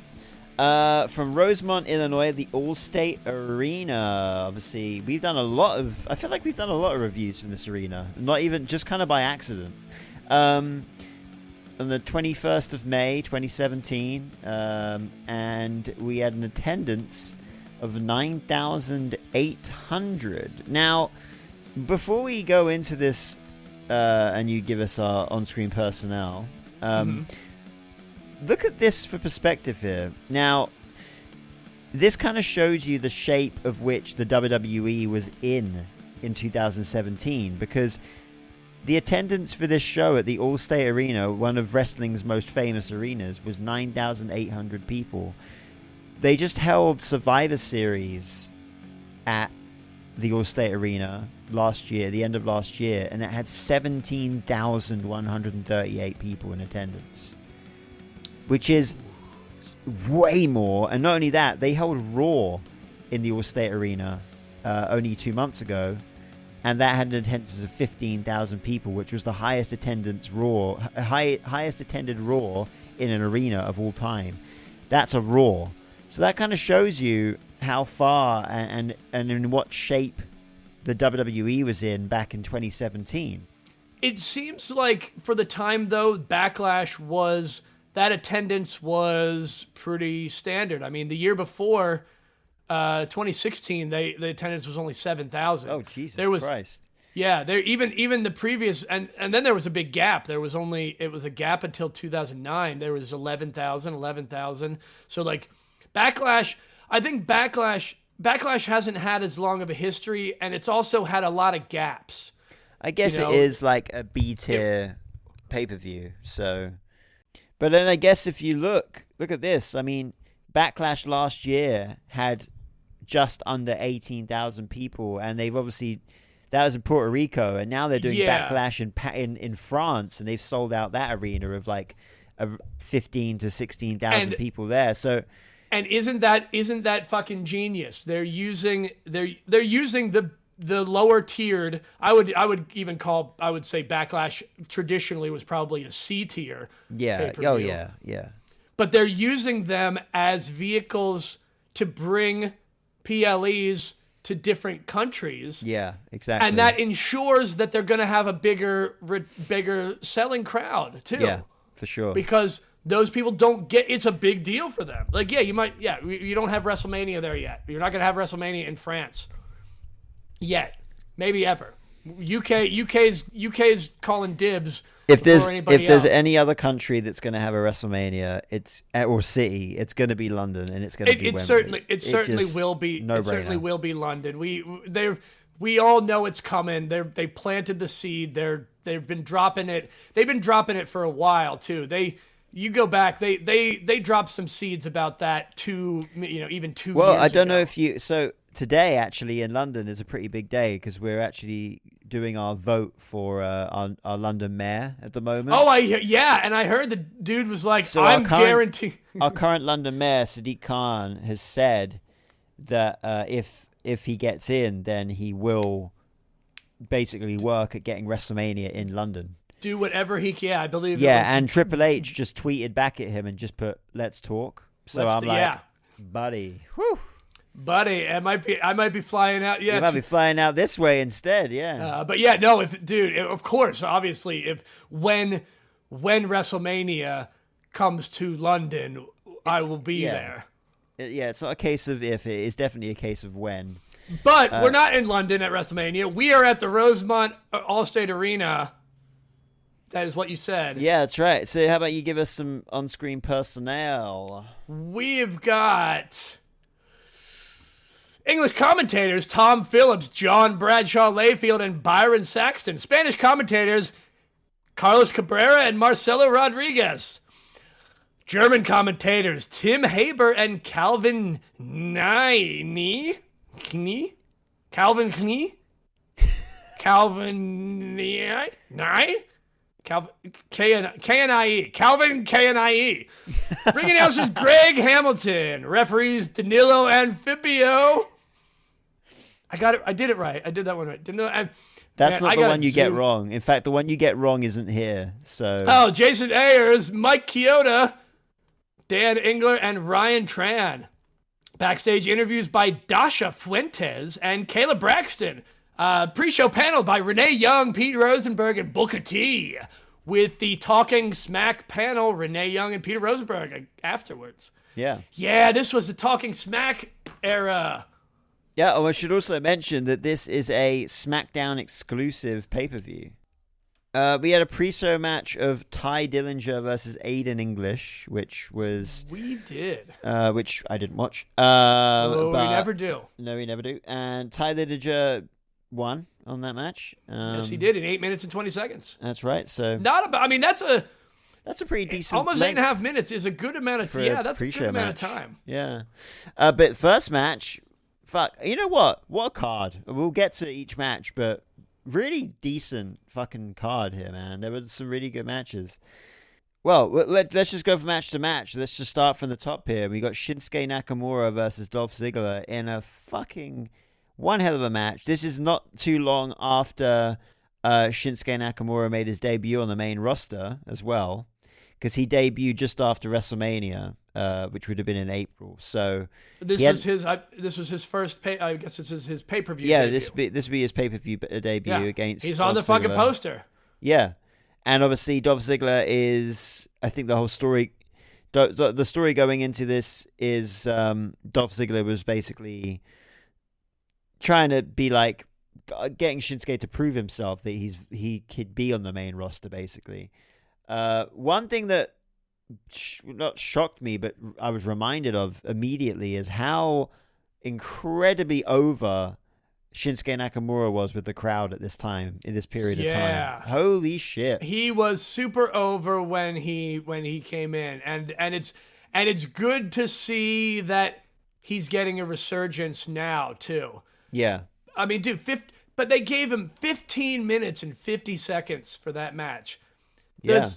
From Rosemont, Illinois, the Allstate Arena. Obviously, I feel like we've done a lot of reviews from this arena. Not even, just kind of by accident. On the 21st of May, 2017. And we had an attendance of 9,800. Now, before we go into this, and you give us our on-screen personnel, look at this for perspective here. Now, this kind of shows you the shape of which the WWE was in 2017, because the attendance for this show at the Allstate Arena, one of wrestling's most famous arenas, was 9,800 people. They just held Survivor Series at the Allstate Arena last year, the end of last year, and it had 17,138 people in attendance, which is way more. And not only that, they held Raw in the Allstate Arena only 2 months ago, and that had an attendance of 15,000 people, which was the highest attended Raw in an arena of all time. That's a Raw. So that kind of shows you how far and in what shape the WWE was in back in 2017. It seems like for the time, though, Backlash was, that attendance was pretty standard. I mean, the year before, 2016, the attendance was only 7,000. Oh, Jesus Christ. Yeah, there even the previous, and then there was a big gap. It was a gap until 2009. There was 11,000. So like Backlash, I think Backlash hasn't had as long of a history, and it's also had a lot of gaps. I guess it is like a B-tier pay-per-view. So, but then I guess if you look at this, I mean, Backlash last year had just under 18,000 people, and they've obviously, that was in Puerto Rico, and now they're doing Backlash in France, and they've sold out that arena of like 15 to 16,000 people there. So, and isn't that fucking genius? They're using the lower tiered. I would say Backlash traditionally was probably a C tier. Yeah. Oh yeah. Yeah. But they're using them as vehicles to bring PLEs to different countries. Yeah, exactly. And that ensures that they're going to have a bigger selling crowd too. Yeah, for sure. Because those people don't get, it's a big deal for them. Like, you don't have WrestleMania there yet. You're not going to have WrestleMania in France yet. Maybe ever. UK's calling dibs. If there's any other country that's going to have a WrestleMania, or city, it's going to be London, and it's going to be Wembley. It certainly will be. It certainly will be London. We all know it's coming. They planted the seed. They've been dropping it. They've been dropping it for a while too. You go back. They dropped some seeds about that even 2 years ago. Well, I don't know if you. So today, actually, in London is a pretty big day because we're actually doing our vote for our London mayor at the moment. Oh, and I heard the dude was like, so I'm guaranteeing. Our current London mayor, Sadiq Khan, has said that if he gets in, then he will basically work at getting WrestleMania in London. Do whatever he can. I believe. Yeah, and Triple H just tweeted back at him and just put, "Let's talk." So I'm like, buddy, whew. Buddy, I might be flying out. Yeah, you might be flying out this way instead. Yeah, but yeah, no. Of course, obviously, when WrestleMania comes to London, I will be there. Yeah, it's not a case of if; it is definitely a case of when. But we're not in London at WrestleMania. We are at the Rosemont Allstate Arena. That is what you said. Yeah, that's right. So how about you give us some on-screen personnel? We've got English commentators Tom Phillips, John Bradshaw Layfield, and Byron Saxton. Spanish commentators Carlos Cabrera and Marcelo Rodriguez. German commentators Tim Haber and Calvin Nye. Calvin Knie? Calvin Nye? K-N-I-E. Calvin K-N-I-E. Ring announcers Greg Hamilton. Referees Danilo Amphibio. I got it. I did it right. I did that one right. That's not the one you get wrong. In fact, the one you get wrong isn't here. So. Oh, Jason Ayers, Mike Chioda, Dan Engler, and Ryan Tran. Backstage interviews by Dasha Fuentes and Kayla Braxton. Pre-show panel by Renee Young, Pete Rosenberg, and Booker T. With the Talking Smack panel, Renee Young and Peter Rosenberg afterwards. Yeah. Yeah, this was the Talking Smack era. Yeah, I should also mention that this is a SmackDown exclusive pay-per-view. We had a pre-show match of Ty Dillinger versus Aiden English, which was... We did. Which I didn't watch. We never do. No, we never do. And Ty Dillinger won on that match. Yes, he did in 8 minutes and 20 seconds. That's right. So that's a pretty decent. Almost 8.5 minutes is a good amount of time. Yeah, that's a good amount of time. Yeah. But first match, fuck. You know what? What a card. We'll get to each match, but really decent fucking card here, man. There were some really good matches. Well, let's just go from match to match. Let's just start from the top here. We got Shinsuke Nakamura versus Dolph Ziggler in a fucking one hell of a match. This is not too long after Shinsuke Nakamura made his debut on the main roster as well. because he debuted just after WrestleMania, which would have been in April. So this was his first pay. I guess this is his pay-per-view. Yeah, debut. this would be his pay-per-view debut against. He's on Dolph the fucking Ziggler. poster. Yeah, and obviously Dolph Ziggler is. I think the whole story, the story going into this is Dolph Ziggler was basically trying to be like getting Shinsuke to prove himself that he could be on the main roster. Basically, one thing that not shocked me, but I was reminded of immediately is how incredibly over Shinsuke Nakamura was with the crowd at this time, in this period of time. Holy shit. He was super over when he came in, and it's good to see that he's getting a resurgence now too. Yeah. I mean, dude, but they gave him 15 minutes and 50 seconds for that match. Yeah.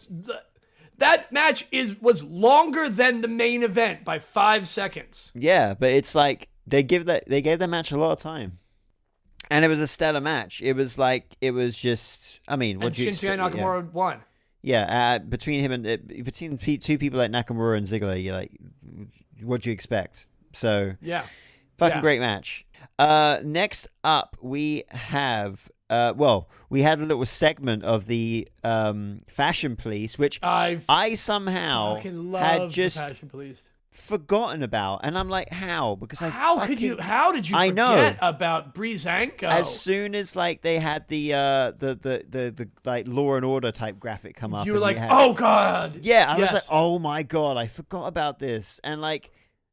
That match was longer than the main event by 5 seconds. Yeah, but it's like they gave that match a lot of time. And it was a stellar match. It was just, I mean, what do you expect? Shinsuke Nakamura won. Yeah, between two people like Nakamura and Ziggler, you're like, what do you expect? So yeah, fucking great match. Next up, we have we had a little segment of the Fashion Police, which I somehow had just Fashion Police. Forgotten about, and I'm like, how? Because how did you forget about Breezango? As soon as like they had the like Law and Order type graphic come up, you were like, oh god, yeah, I was like, oh my god, I forgot about this, and like,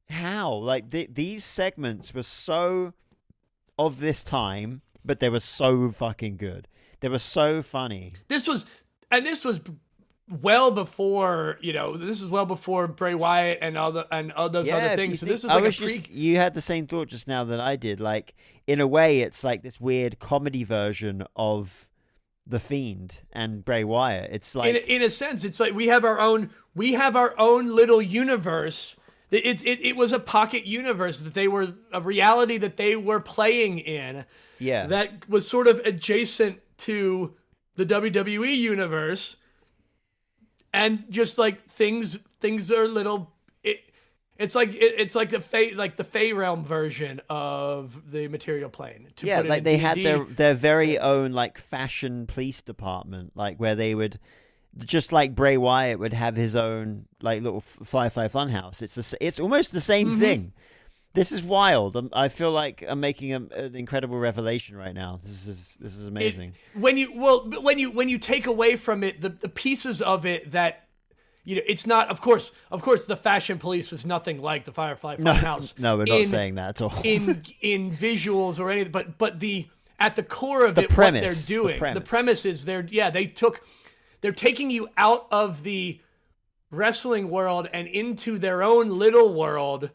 how? Like these segments were so of this time, but they were so fucking good. They were so funny. This was well before, this is well before Bray Wyatt and all those other things. So this is like you had the same thought just now that I did. Like, in a way, it's like this weird comedy version of The Fiend and Bray Wyatt. It's like, in a sense, it's like we have our own little universe. It was a pocket universe that they were a reality that they were playing in. Yeah, that was sort of adjacent to the WWE universe. And just like things are little. It's like the Fey realm version of the material plane. Yeah, like they had their very own like fashion police department, like where they would, just like Bray Wyatt would have his own like little Firefly Funhouse. It's almost the same thing. This is wild. I feel like I'm making an incredible revelation right now. This is amazing. When you take away from it the pieces of it that, it's not. Of course, the Fashion Police was nothing like the Firefly Funhouse. No, we're not saying that at all. in visuals or anything, but at the core of the it, premise, what they're doing, the premise is they're taking you out of the wrestling world and into their own little world.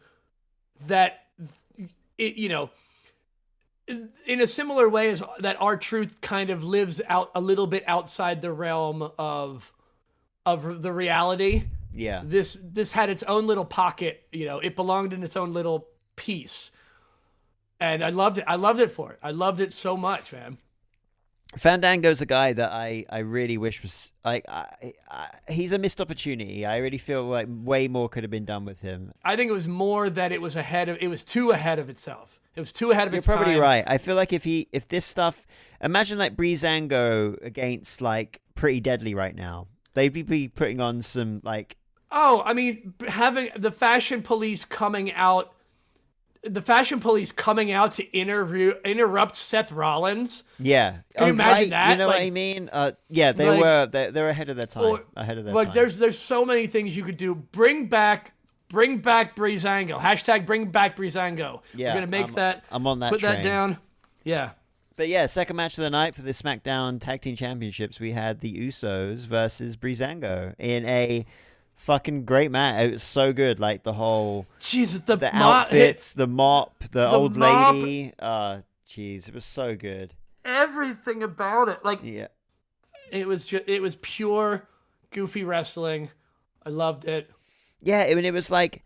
That in a similar way as that R-Truth kind of lives out a little bit outside the realm of the reality. Yeah. This had its own little pocket, it belonged in its own little piece. And I loved it. I loved it for it. I loved it so much, man. Fandango's a guy that I really wish was like he's a missed opportunity. I really feel like way more could have been done with him. I think it was more that it was too ahead of itself. It was too ahead of its time. You're probably right. I feel like if this stuff, imagine like Breezango against like Pretty Deadly right now, they'd be putting on some like. Oh, I mean, having the Fashion Police coming out to interrupt Seth Rollins. Yeah, can you imagine that? You know what I mean? Yeah, they're ahead of their time. Time. There's so many things you could do. Bring back Breezango. # bring back Breezango. Yeah, we're gonna make that. I'm on that. Put train. that down. Yeah. But yeah, second match of the night for the SmackDown Tag Team Championships, we had the Usos versus Breezango in a fucking great match. It was so good. like the whole Jesus, the outfits, the mop, the old lady. Jeez, it was so good. Everything about it, like yeah, it was pure goofy wrestling. I loved it. Yeah, it was like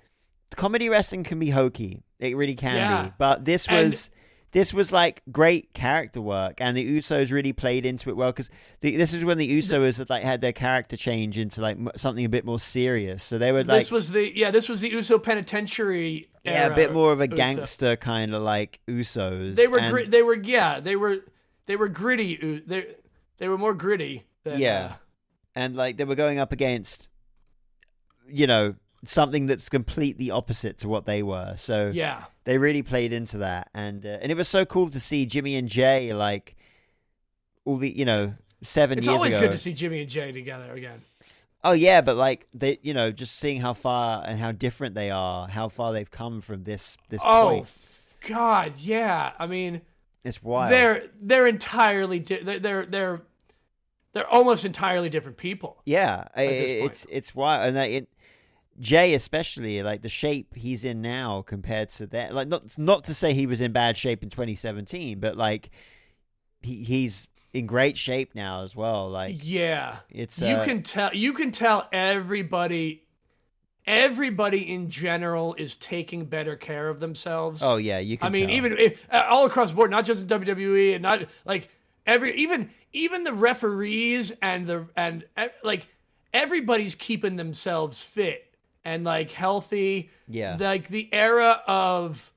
comedy wrestling can be hokey. It really can be. But this was this was like great character work, and the Usos really played into it well, because this is when the Usos had like had their character change into like something a bit more serious. So they were like, this was the Uso Penitentiary era. A bit more of a Uso. gangster kind of like Usos. They were they were gritty. They were more gritty. Than, and like they were going up against, something that's completely opposite to what they were. So they really played into that, and it was so cool to see Jimmy and Jay like all the 7 years ago. It's always good to see Jimmy and Jay together again. Oh yeah, but like they, just seeing how far and how different they are, how far they've come from this point. Oh God, yeah. I mean, it's wild. They're entirely they're almost entirely different people. Yeah, it's wild, and Jay especially, like the shape he's in now compared to that. Like not to say he was in bad shape in 2017, but like he's in great shape now as well. Like it's you can tell everybody in general is taking better care of themselves. Oh yeah, you can. I mean, tell. even all across the board, not just in WWE, and not like even the referees and everybody's keeping themselves fit and like healthy. Yeah. Like the era of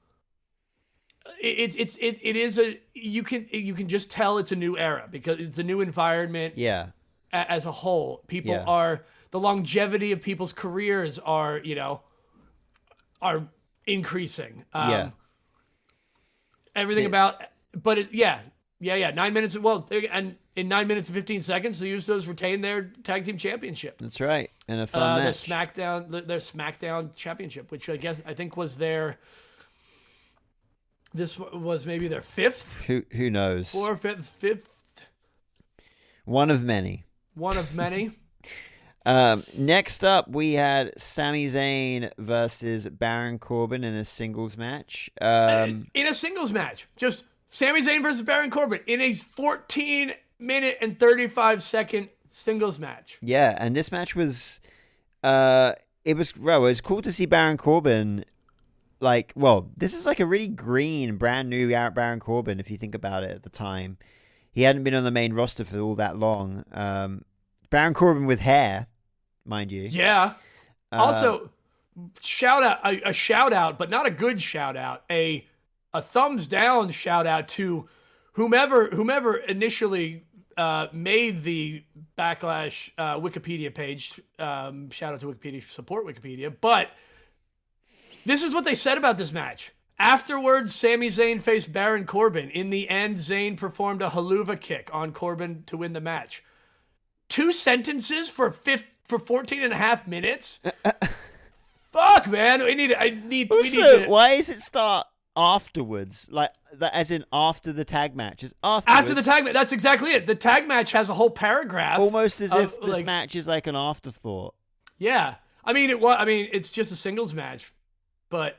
it is you can just tell it's a new era because it's a new environment. Yeah. As a whole, people are, the longevity of people's careers are increasing. Everything about, but 9 minutes. Well, and in 9 minutes and 15 seconds, the Usos retained their tag team championship. That's right, and a fun match. Their SmackDown championship, which I think was this was maybe their fifth. Who knows? Fourth, fifth. One of many. One of many. Next up, we had Sami Zayn versus Baron Corbin in a singles match. In a singles match, just Sami Zayn versus Baron Corbin in a 14-minute and 35-second singles match. Yeah, and this match was, it was cool to see Baron Corbin. Like, well, this is like a really green, brand new Baron Corbin if you think about it at the time. He hadn't been on the main roster for all that long. Baron Corbin with hair, mind you. Yeah. Also, a shout out, but not a good shout out. A thumbs down shout out to whomever initially made the Backlash Wikipedia page. Shout out to Wikipedia, support Wikipedia. But this is what they said about this match. Afterwards, Sami Zayn faced Baron Corbin. In the end, Zayn performed a haluva kick on Corbin to win the match. 2 sentences for 14 and a half minutes? Fuck, man. Why does it start afterwards? Like, as in after the tag match? After the tag match. That's exactly it. The tag match has a whole paragraph. Almost as if this match is like an afterthought. Yeah. I mean, it's just a singles match. But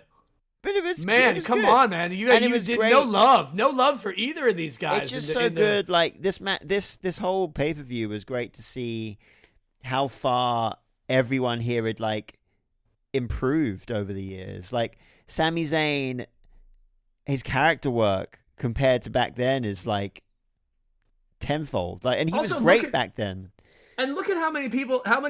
it was, man, come good. On, man! You did no love for either of these guys. It's just so good. Like this whole pay-per-view was great to see how far everyone here had like improved over the years. Like Sami Zayn, his character work compared to back then is like tenfold. Like, and he was great back then. And look at how many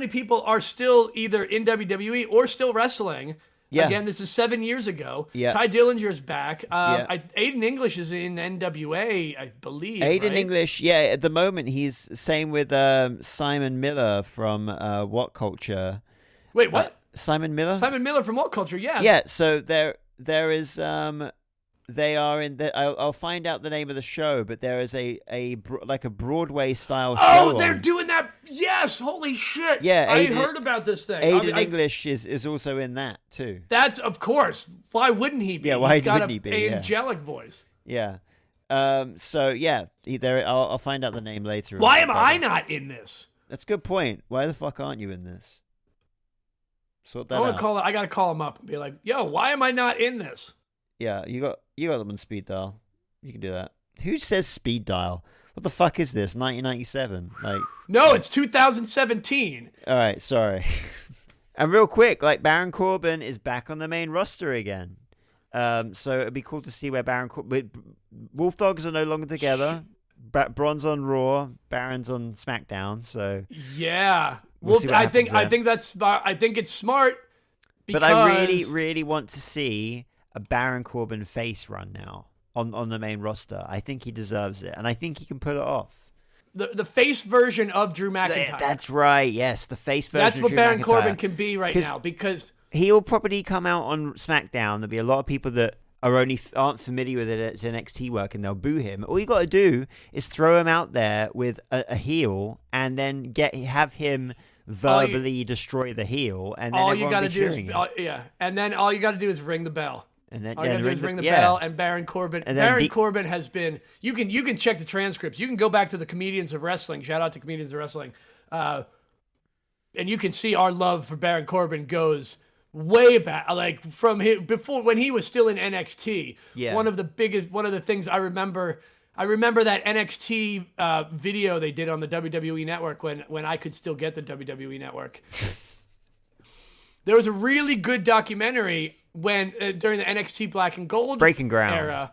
people are still either in WWE or still wrestling. Yeah. Again, this is 7 years ago. Yeah. Ty Dillinger's back. Aiden English is in NWA, I believe. Aiden English, yeah. At the moment, he's same with Simon Miller from What Culture. Wait, what? Simon Miller? Simon Miller from What Culture? Yeah. Yeah. So there is they are in. I'll find out the name of the show, but there is a Broadway style show. Oh, they're doing that. Yes, holy shit. Yeah, I heard about this thing. Aiden English is also in that too. That's of course. Why wouldn't he be? Yeah, why He's got wouldn't he be? Angelic voice. Yeah. So yeah, I'll find out the name later. Why am I not in this? That's a good point. Why the fuck aren't you in this? Sort that out. I gotta call him up and be like, yo, why am I not in this? Yeah, you got them on speed dial. You can do that. Who says speed dial? What the fuck is this? 1997? Like, no, it's 2017. All right, sorry. And real quick, like Baron Corbin is back on the main roster again. So it'd be cool to see where Baron Corbin... Wolf Dogs are no longer together. Braun's on Raw, Baron's on SmackDown. So yeah, we'll see what I think happens there. I think it's smart. Because... But I really, really want to see a Baron Corbin face run now on the main roster. I think he deserves it, and I think he can pull it off. The face version of Drew McIntyre. That's right. Yes, the face version. That's of what Drew Baron McIntyre. Corbin can be right now, because he'll probably come out on SmackDown. There'll be a lot of people that aren't familiar with it as NXT work, and they'll boo him. All you got to do is throw him out there with a heel, and then have him verbally destroy the heel, and then all you got to do is and then all you got to do is ring the bell. And then all you got to do is ring the bell, and Baron Corbin. And Corbin has been. You can check the transcripts. You can go back to the Comedians of Wrestling. Shout out to Comedians of Wrestling, and you can see our love for Baron Corbin goes way back, like from before when he was still in NXT. Yeah. One of the things I remember that NXT video they did on the WWE Network when I could still get the WWE Network. There was a really good documentary when during the NXT Black and Gold Breaking Ground era.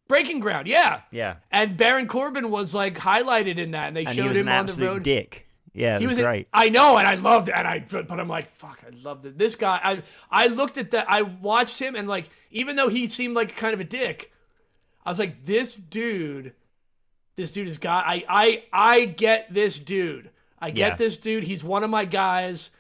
Breaking Ground, yeah. Yeah. And Baron Corbin was like highlighted in that, and they showed him on the road. Dick. Yeah, he was great. I know, and I loved it, but I'm like, fuck, I loved it. This guy, I looked at that, I watched him, and like, even though he seemed like kind of a dick, I was like, this dude has got. I get this dude. I get this dude. He's one of my guys.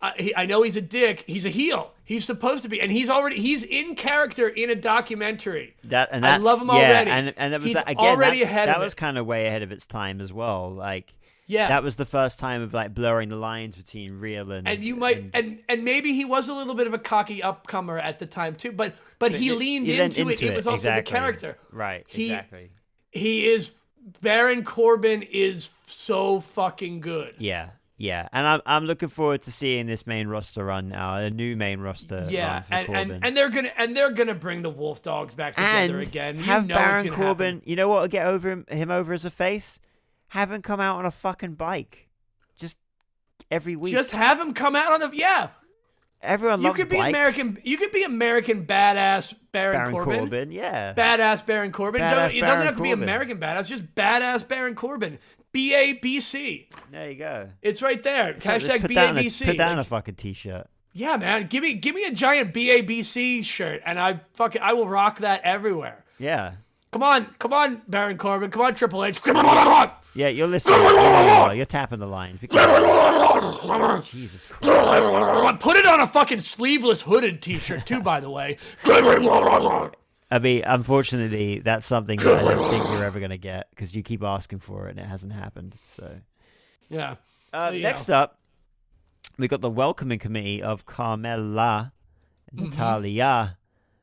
I know he's a dick. He's a heel. He's supposed to be, and he's in character in a documentary. I love him already. And that was he's again. Already ahead that of was kind of way ahead of its time as well. Like, yeah, that was the first time of like blurring the lines between real and you might and maybe he was a little bit of a cocky upcomer at the time too, but he leaned into it. It was also the character, right? Exactly. He is Baron Corbin is so fucking good. Yeah. Yeah, and I'm looking forward to seeing this main roster run now, a new main roster. Yeah, run for Corbin. and they're gonna bring the Wolf Dogs back together again. Have Baron Corbin. Happen. You know what will get him over as a face? Have him come out on a fucking bike, just every week. Just have him come out on Everyone loves bikes. You could be American badass Baron Corbin. Yeah. Badass Baron Corbin. It doesn't have to be American badass. Just badass Baron Corbin. BABC. There you go. It's right there. Hashtag BABC. Put down a fucking t-shirt. Yeah, man. Give me a giant BABC shirt, and I will rock that everywhere. Yeah. Come on, Baron Corbin. Come on, Triple H. Yeah, you're listening. You're tapping the lines. Jesus Christ. Put it on a fucking sleeveless hooded t-shirt too, by the way. I mean, unfortunately, that's something that I don't think you're ever going to get because you keep asking for it and it hasn't happened. So, yeah. Next up, we got the welcoming committee of Carmella, Natalya,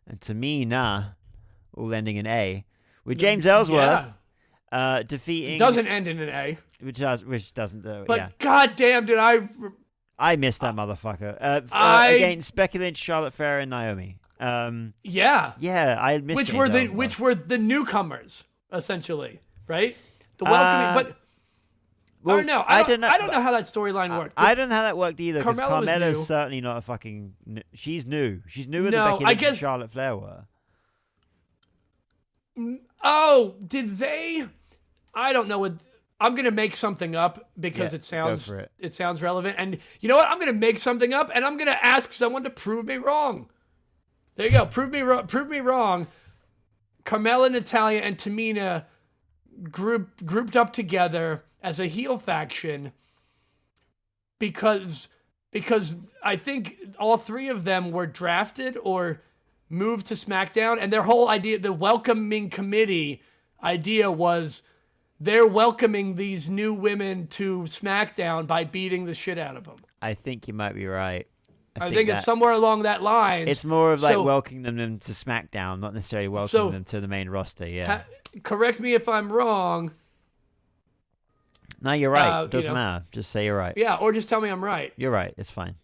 and Tamina, all ending in A, with James Ellsworth defeating. Doesn't end in an A. Which doesn't do it. But goddamn, did I missed that motherfucker. Against Becky Lynch, Charlotte Flair, and Naomi. Yeah, I missed which were the newcomers essentially, right? The welcoming, but I don't know. I don't know how that storyline worked. I don't know how that worked either. Because Carmella's new. certainly not a fucking. She's new. She's newer than Becky Lynch and Charlotte Flair were. Oh, did they? I don't know what. I'm gonna make something up because it sounds relevant. And you know what? I'm gonna make something up, and I'm gonna ask someone to prove me wrong. There you go. Prove me wrong. Carmella, Natalya, and Tamina grouped up together as a heel faction because I think all three of them were drafted or moved to SmackDown, and their whole idea, the welcoming committee idea, was they're welcoming these new women to SmackDown by beating the shit out of them. I think you might be right. I think it's somewhere along that line. It's more of like welcoming them to SmackDown, not necessarily welcoming them to the main roster. Yeah. Correct me if I'm wrong. No, you're right. Doesn't matter. Just say you're right. Yeah, or just tell me I'm right. You're right. It's fine.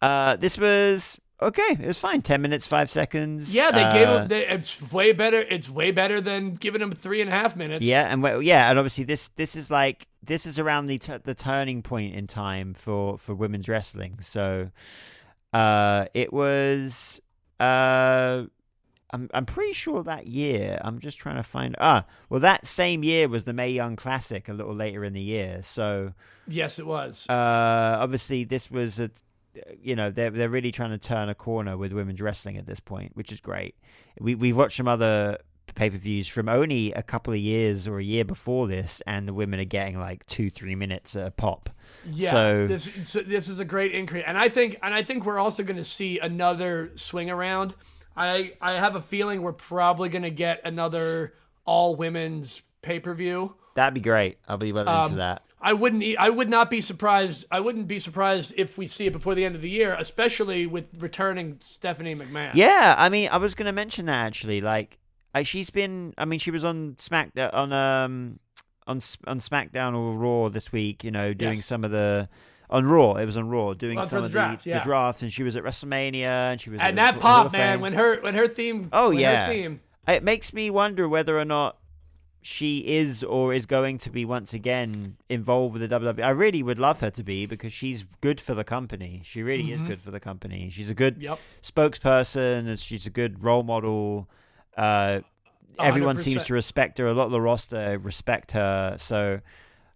This was okay. It was fine. 10 minutes, 5 seconds. Yeah, they gave him. It's way better. It's way better than giving him 3.5 minutes. Yeah, and obviously this is around the turning point in time for women's wrestling. So, it was I'm pretty sure that year. I'm just trying to find. Well, that same year was the Mae Young Classic. A little later in the year, so yes, it was. Obviously, this was they're really trying to turn a corner with women's wrestling at this point, which is great. We've watched some other pay-per-views from only a couple of years or a year before this, and the women are getting like 2-3 minutes a pop. Yeah, so this is a great increase, and I think we're also going to see another swing around. I have a feeling we're probably going to get another all women's pay-per-view. That'd be great. I'll be well into that. I would not be surprised. I wouldn't be surprised if we see it before the end of the year, especially with returning Stephanie McMahon. Yeah, I mean, I was going to mention that actually. Like, she's been. I mean, she was on SmackDown on SmackDown or Raw this week. Doing some of the. On Raw, it was on Raw, doing some of the draft, and she was at WrestleMania, and she was. And that pop, man, when her theme. Oh yeah, her theme. It makes me wonder whether or not she is or is going to be once again involved with the WWE. I really would love her to be, because she's good for the company. She really is good for the company. She's a good spokesperson, and she's a good role model. Everyone 100%. seems to respect her. A lot of the roster respect her, so.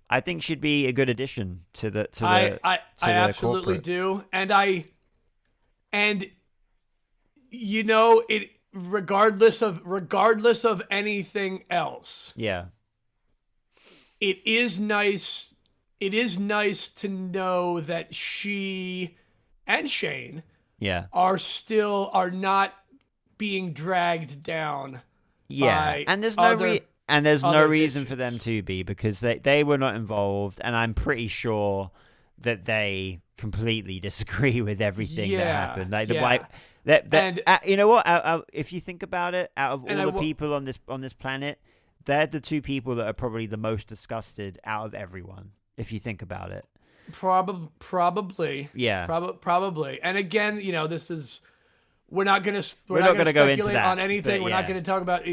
I think she'd be a good addition to the. I absolutely corporate. do, and it regardless of anything else. Yeah. It is nice. It is nice to know that she and Shane are not being dragged down. Yeah, and there's no reason for them to be, because they were not involved, and I'm pretty sure that they completely disagree with everything that happened. You know what? If you think about it, out of all the people on this planet, they're the two people that are probably the most disgusted out of everyone. If you think about it, probably, yeah, probably. And again, this is we're not going to go into that on anything. We're not going to talk about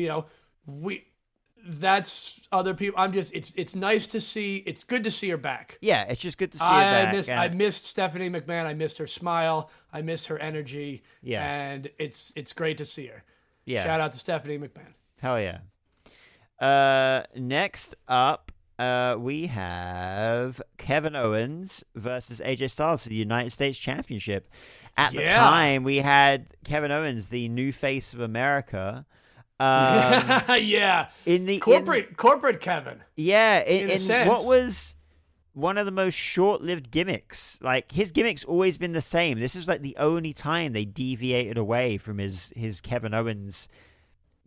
That's other people. It's nice to see. It's good to see her back. Yeah, it's just good to see her back. I missed Stephanie McMahon. I missed her smile. I missed her energy. Yeah. And it's great to see her. Yeah. Shout out to Stephanie McMahon. Hell yeah. Next up, we have Kevin Owens versus AJ Styles for the United States Championship. At the time, we had Kevin Owens, the new face of America. Yeah. In the corporate Kevin. Yeah. In a sense. What was one of the most short-lived gimmicks? Like, his gimmick's always been the same. This is like the only time they deviated away from his Kevin Owens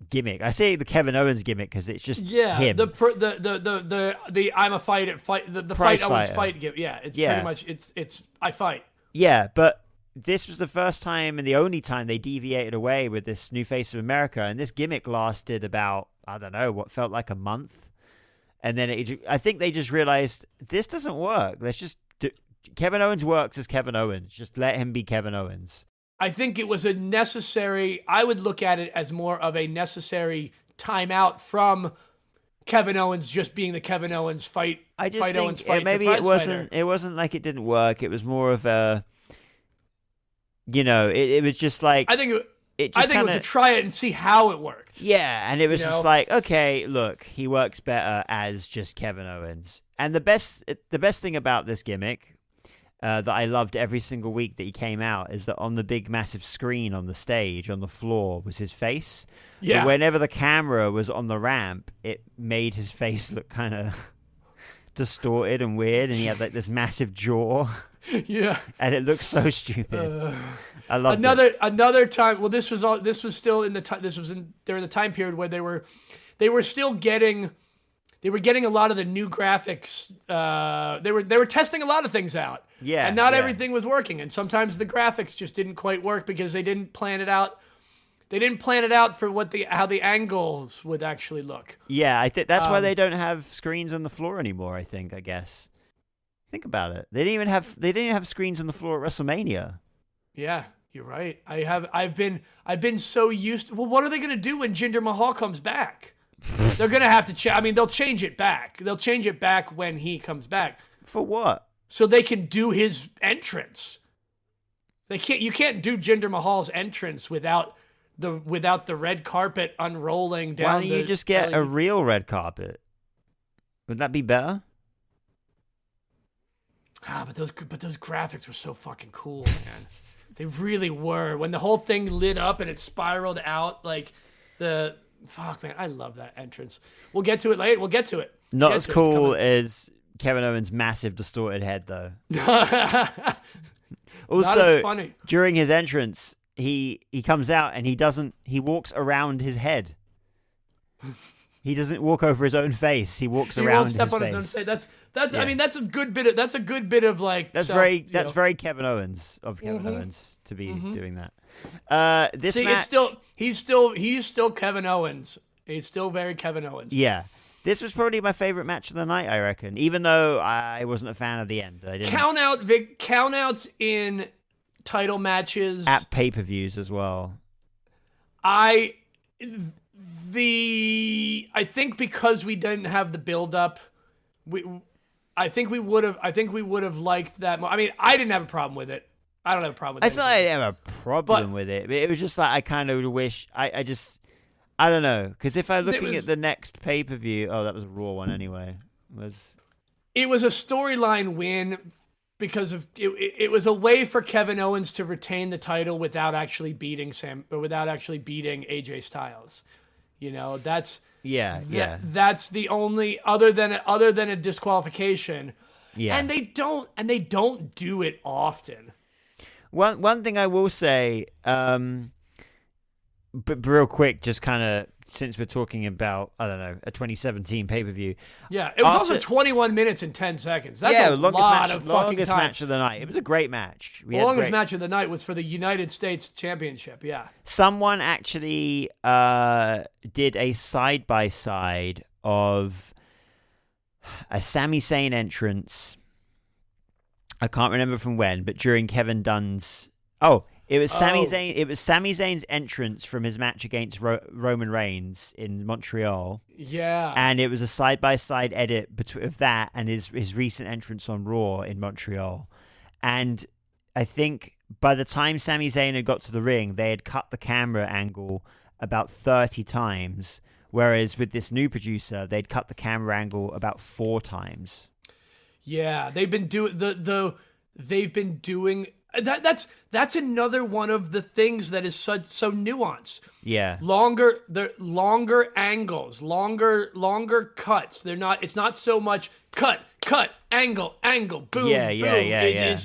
gimmick. I say the Kevin Owens gimmick because it's just him. The I'm a fight the fight Owens fight gimmick. Yeah, it's pretty much it's I fight. Yeah, but this was the first time and the only time they deviated away with this new face of America, and this gimmick lasted about, I don't know, what felt like a month. And then I think they just realized this doesn't work. Let's just Kevin Owens works as Kevin Owens. Just let him be Kevin Owens. I think it was a necessary. I would look at it as more of a necessary timeout from Kevin Owens just being the Kevin Owens fight. I just think Owens fight maybe it wasn't. It wasn't like it didn't work. It was more of a. It was just like I think it was a try it and see how it worked. Yeah, and it was just like, okay, look, he works better as just Kevin Owens. And the best thing about this gimmick that I loved every single week that he came out is that on the big massive screen on the stage on the floor was his face. Yeah. But whenever the camera was on the ramp, it made his face look kind of distorted and weird, and he had like this massive jaw. Yeah, and it looks so stupid. I love another time. Well, this was still in the time. This was during the time period where they were still getting a lot of the new graphics. They were testing a lot of things out. Yeah, and not everything was working, and sometimes the graphics just didn't quite work because they didn't plan it out. They didn't plan it out for how the angles would actually look. Yeah, I think that's why they don't have screens on the floor anymore. I guess. Think about it. They didn't even have screens on the floor at WrestleMania. Yeah, you're right. I've been so used to, well, what are they going to do when Jinder Mahal comes back? They're going to have to they'll change it back. They'll change it back when he comes back. For what? So they can do his entrance. You can't do Jinder Mahal's entrance without the red carpet unrolling down. Why don't you just get a real red carpet? Would that be better? But those graphics were so fucking cool, man. They really were. When the whole thing lit up and it spiraled out, like fuck, man, I love that entrance. We'll get to it later. We'll get to it. Not as cool as Kevin Owens' massive distorted head, though. Also, not as funny. During his entrance, he comes out and he walks around his head. He doesn't walk over his own face. He walks around his face. He won't step on his own face. That's yeah. I mean, that's a good bit of like. That's very Kevin Owens of Kevin Owens to be doing that. This match, he's still Kevin Owens. He's still very Kevin Owens. Yeah. This was probably my favorite match of the night, I reckon. Even though I wasn't a fan of the end. I didn't countouts in title matches at pay-per-views as well. I think because we didn't have the build-up, I think we would have liked that more. I mean, I didn't have a problem with it. I don't have a problem with it. It's not I didn't have a problem with it. But it was just like I kind of wish I don't know, because if I'm looking at the next pay-per-view, that was a Raw one anyway. It was a storyline win because of it was a way for Kevin Owens to retain the title without actually beating AJ Styles. You know, that's that's the only other than a disqualification. Yeah. And they don't do it often. One thing I will say, but real quick, just kind of since we're talking about, I don't know, a 2017 pay-per-view. Yeah, it was also 21 minutes and 10 seconds. That's a lot of fucking time. Match of the night. It was a great match. The longest match of the night was for the United States Championship, yeah. Someone actually did a side-by-side of a Sami Zayn entrance. I can't remember from when, but during Kevin Dunn's... It was Sami Zayn. It was Sami Zayn's entrance from his match against Roman Reigns in Montreal. Yeah, and it was a side-by-side edit of that and his recent entrance on Raw in Montreal. And I think by the time Sami Zayn had got to the ring, they had cut the camera angle about 30 times, whereas with this new producer, they'd cut the camera angle about 4 times. Yeah, they've been doing They've been doing. That's another one of the things that is so nuanced. Yeah. Longer angles, longer cuts. It's not so much cut, angle, boom, boom. Yeah.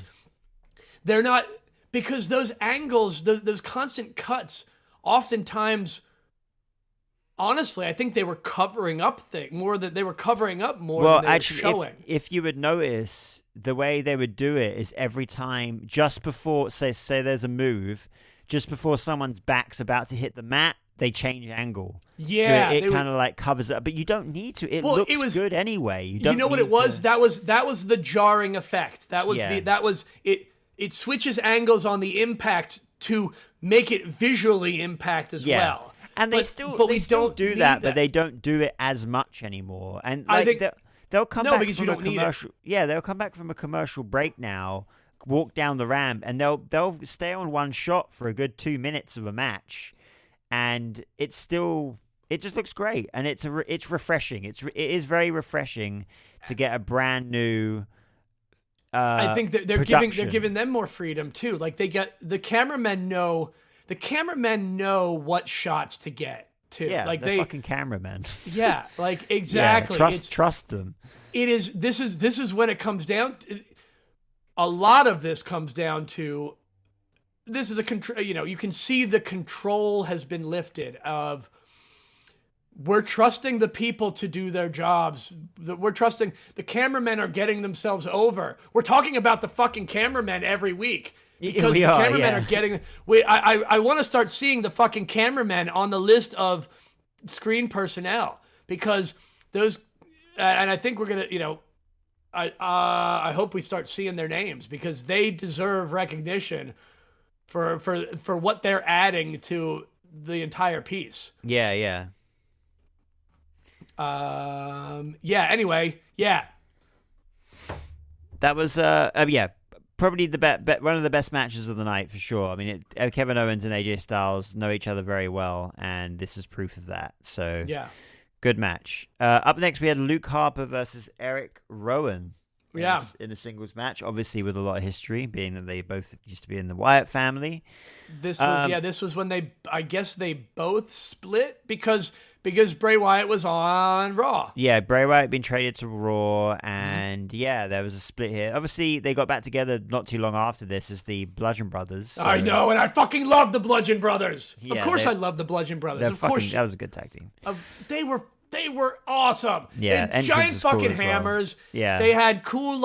They're not, because those angles, those constant cuts, oftentimes, honestly, I think they were covering up more than they were showing. If you would notice, the way they would do it is every time, just before, say there's a move, just before someone's back's about to hit the mat, they change angle. Yeah, so it kind of like covers it up, but you don't need to. It looks good anyway. You know what it was? That was the jarring effect. That was it. It switches angles on the impact to make it visually impact as well. And they still do that, but they don't do it as much anymore. And like, I think they'll come back from a commercial. Yeah, they'll come back from a commercial break now, walk down the ramp, and they'll stay on one shot for a good 2 minutes of a match, and it just looks great, and it's refreshing. It is very refreshing to get a brand new. I think that they're giving them more freedom too. Like the cameramen know what shots to get too. Yeah, like they're fucking cameramen. Yeah, like exactly. Yeah, trust them. This is when it comes down to, a lot of this comes down to, this is a control. You know, you can see the control has been lifted of, we're trusting the people to do their jobs. We're trusting the cameramen are getting themselves over. We're talking about the fucking cameramen every week. Because the cameramen are getting... I want to start seeing the fucking cameramen on the list of screen personnel, because those... and I think we're going to, I hope we start seeing their names, because they deserve recognition for what they're adding to the entire piece. Yeah. Anyway, yeah. That was, probably one of the best matches of the night for sure. I mean, Kevin Owens and AJ Styles know each other very well, and this is proof of that. So Yeah. good match. Up next, we had Luke Harper versus Eric Rowan. In a singles match, obviously with a lot of history, being that they both used to be in the Wyatt family. This was when they both split because Bray Wyatt was on Raw. Yeah, Bray Wyatt had been traded to Raw, and there was a split here. Obviously, they got back together not too long after this as the Bludgeon Brothers. So. I know, and I fucking love the Bludgeon Brothers. Yeah, of course, I love the Bludgeon Brothers. Of course, that was a good tag team. They were awesome. Yeah, they had giant fucking cool hammers. Well. Yeah, they had cool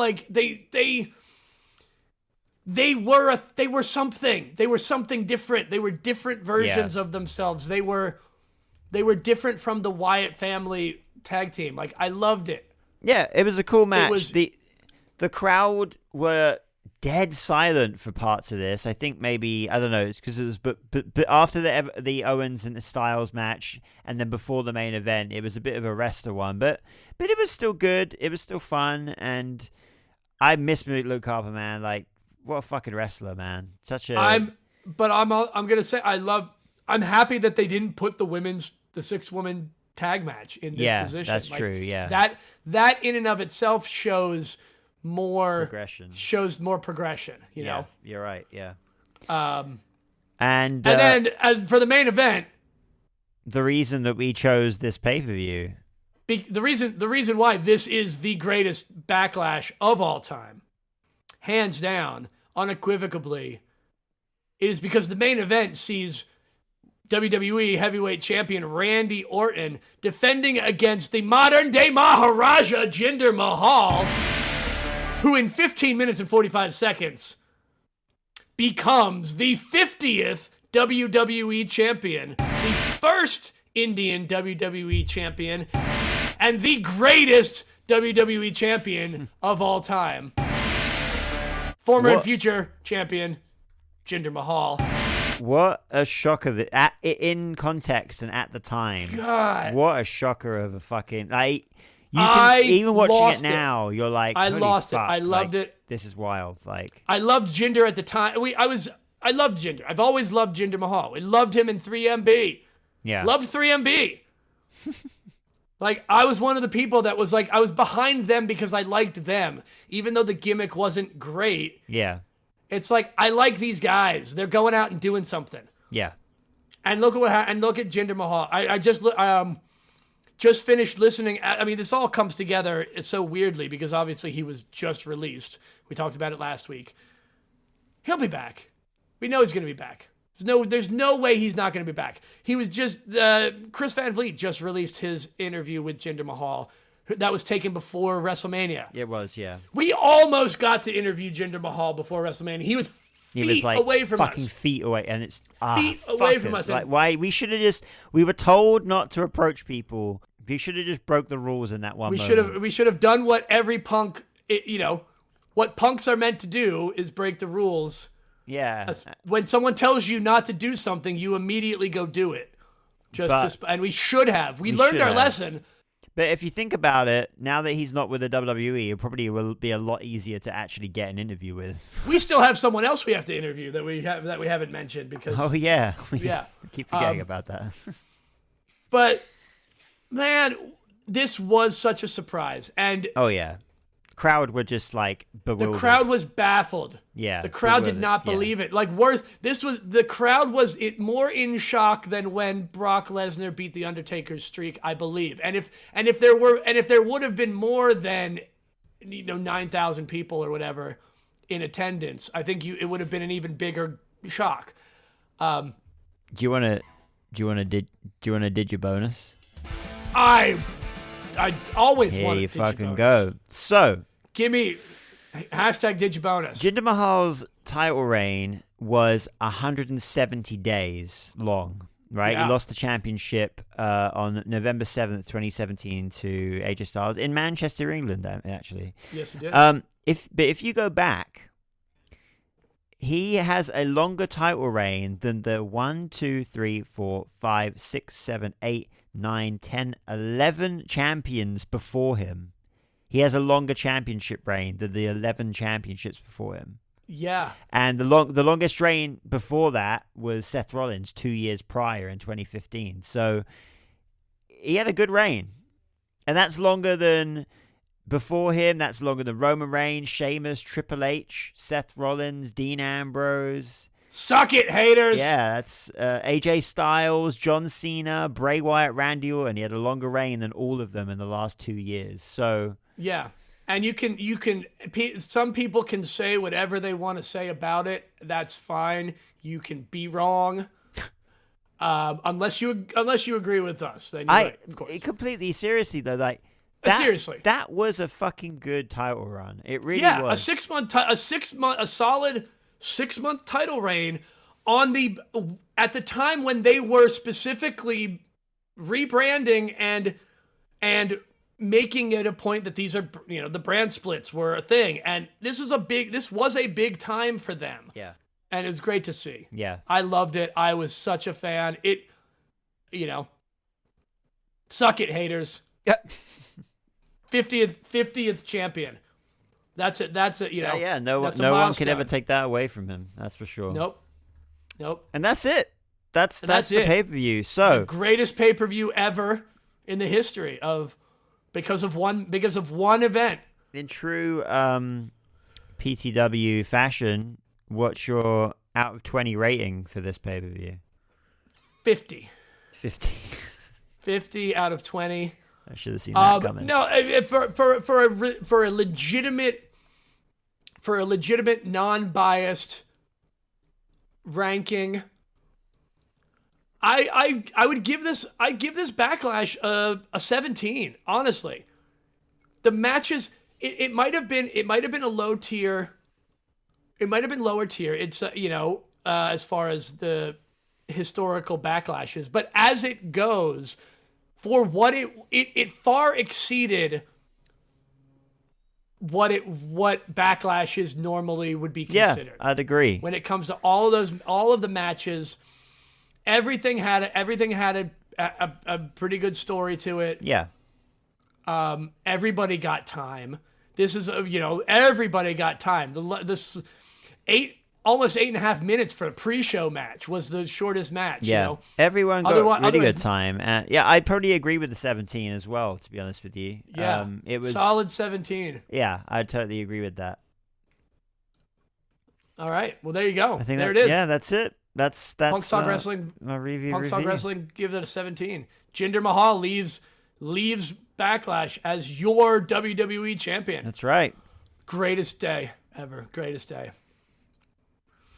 they were something. They were something different. They were different versions of themselves. They were different from the Wyatt family tag team. Like, I loved it. Yeah, it was a cool match. The crowd were dead silent for parts of this. I think maybe, I don't know, it's because it was but after the Owens and the Styles match, and then before the main event, it was a bit of a rester one, but it was still good. It was still fun, and I miss Luke Harper, man. Like, what a fucking wrestler, man. I'm gonna say I'm happy that they didn't put the 6-woman tag match in this position. That's true. Yeah, that in and of itself shows more progression. You know, you're right. Yeah. And then for the main event, the reason that we chose this pay-per-view, the reason why this is the greatest Backlash of all time, hands down, unequivocally, is because the main event sees WWE Heavyweight Champion Randy Orton defending against the modern-day Maharaja Jinder Mahal, who in 15 minutes and 45 seconds becomes the 50th WWE Champion, the first Indian WWE Champion, and the greatest WWE Champion of all time. Former and future champion, Jinder Mahal. What a shocker in context and at the time. God. What a shocker of a fucking... even watching it now, you're like, I lost fuck, it. I loved it. This is wild. Like, I loved Jinder at the time. I loved Jinder. I've always loved Jinder Mahal. I loved him in 3MB. Yeah. Loved 3MB. Like, I was one of the people that was like, I was behind them because I liked them, even though the gimmick wasn't great. Yeah. It's like, I like these guys. They're going out and doing something. Yeah. And look at look at Jinder Mahal. I just finished listening. I mean, this all comes together so weirdly because obviously he was just released. We talked about it last week. He'll be back. We know he's going to be back. There's no way he's not going to be back. He was just Chris Van Vliet just released his interview with Jinder Mahal. That was taken before WrestleMania. It was, yeah. We almost got to interview Jinder Mahal before WrestleMania. He was like away from fucking us. Feet away, and it's feet away from us. Like, why we should have just? We were told not to approach people. We should have just broke the rules in that one. We should have done what every punk, what punks are meant to do is break the rules. Yeah. When someone tells you not to do something, you immediately go do it. And we should have. We learned our lesson. But if you think about it, now that he's not with the WWE, it probably will be a lot easier to actually get an interview with. We still have someone else we have to interview that we haven't mentioned because. Oh yeah, we keep forgetting about that. But man, this was such a surprise, and oh yeah, crowd were just like bewildered. The crowd was baffled. Yeah, the crowd did not believe it. Like worse, the crowd was more in shock than when Brock Lesnar beat the Undertaker's streak, I believe. And if there would have been more than 9,000 people or whatever in attendance, I think it would have been an even bigger shock. Do you want to did your bonus? I always want to. Here you fucking go. So give me #DidYourBonus. Jinder Mahal's title reign was 170 days long, right? Yeah. He lost the championship on November 7th, 2017 to AJ Styles in Manchester, England, actually. Yes, he did. If you go back, he has a longer title reign than the 1, 2, 3, 4, 5, 6, 7, 8, 9, 10, 11 champions before him. He has a longer championship reign than the 11 championships before him. Yeah. And the longest reign before that was Seth Rollins 2 years prior in 2015. So he had a good reign. And that's longer than before him. That's longer than Roman Reigns, Sheamus, Triple H, Seth Rollins, Dean Ambrose. Suck it, haters. Yeah, that's AJ Styles, John Cena, Bray Wyatt, Randy Orton. He had a longer reign than all of them in the last 2 years. So yeah. And you can some people can say whatever they want to say about it. That's fine. You can be wrong. Unless you agree with us, then you're right, of course. Completely seriously though, like seriously, that was a fucking good title run. It really was. a solid 6-month title reign at the time when they were specifically rebranding and making it a point that these are, the brand splits were a thing, and this was a big time for them. Yeah. And it was great to see. Yeah. I loved it. I was such a fan. Suck it, haters. Yep. 50th champion. That's it. Yeah. No one can ever take that away from him. That's for sure. Nope. And that's it. That's the it. pay-per-view. So the greatest pay-per-view ever in the history because of one event. In true PTW fashion, what's your out of 20 rating for this pay-per-view? 50. 50. 50 out of 20. I should have seen that coming. No, for a legitimate non-biased ranking, I would give this Backlash a 17. Honestly, the matches it might have been a low tier. It might have been lower tier. It's as far as the historical Backlashes, but as it goes, for what it far exceeded what Backlashes normally would be considered. Yeah, I'd agree. When it comes to all of the matches, everything had a pretty good story to it. Yeah. Everybody got time. This is everybody got time. This almost 8.5 minutes for a pre-show match was the shortest match. Yeah, everyone got really good time. Yeah, I'd probably agree with the 17 as well, to be honest with you. Yeah, it was solid 17. Yeah, I totally agree with that. All right, well there you go. I think it is. Yeah, that's it. That's Punk Talk Wrestling. My review. Punk Talk Wrestling gives it a 17. Jinder Mahal leaves Backlash as your WWE champion. That's right. Greatest day ever. Greatest day.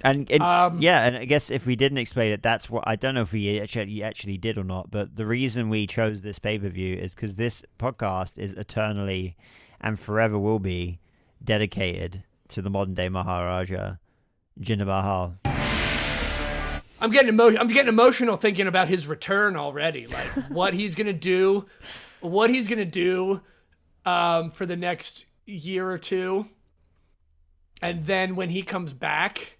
And and I guess if we didn't explain it, that's what I don't know if we actually did or not. But the reason we chose this pay-per-view is because this podcast is eternally and forever will be dedicated to the modern day Maharaja, Jinder Mahal. I'm getting emotional thinking about his return already. Like what he's gonna do for the next year or two, and then when he comes back.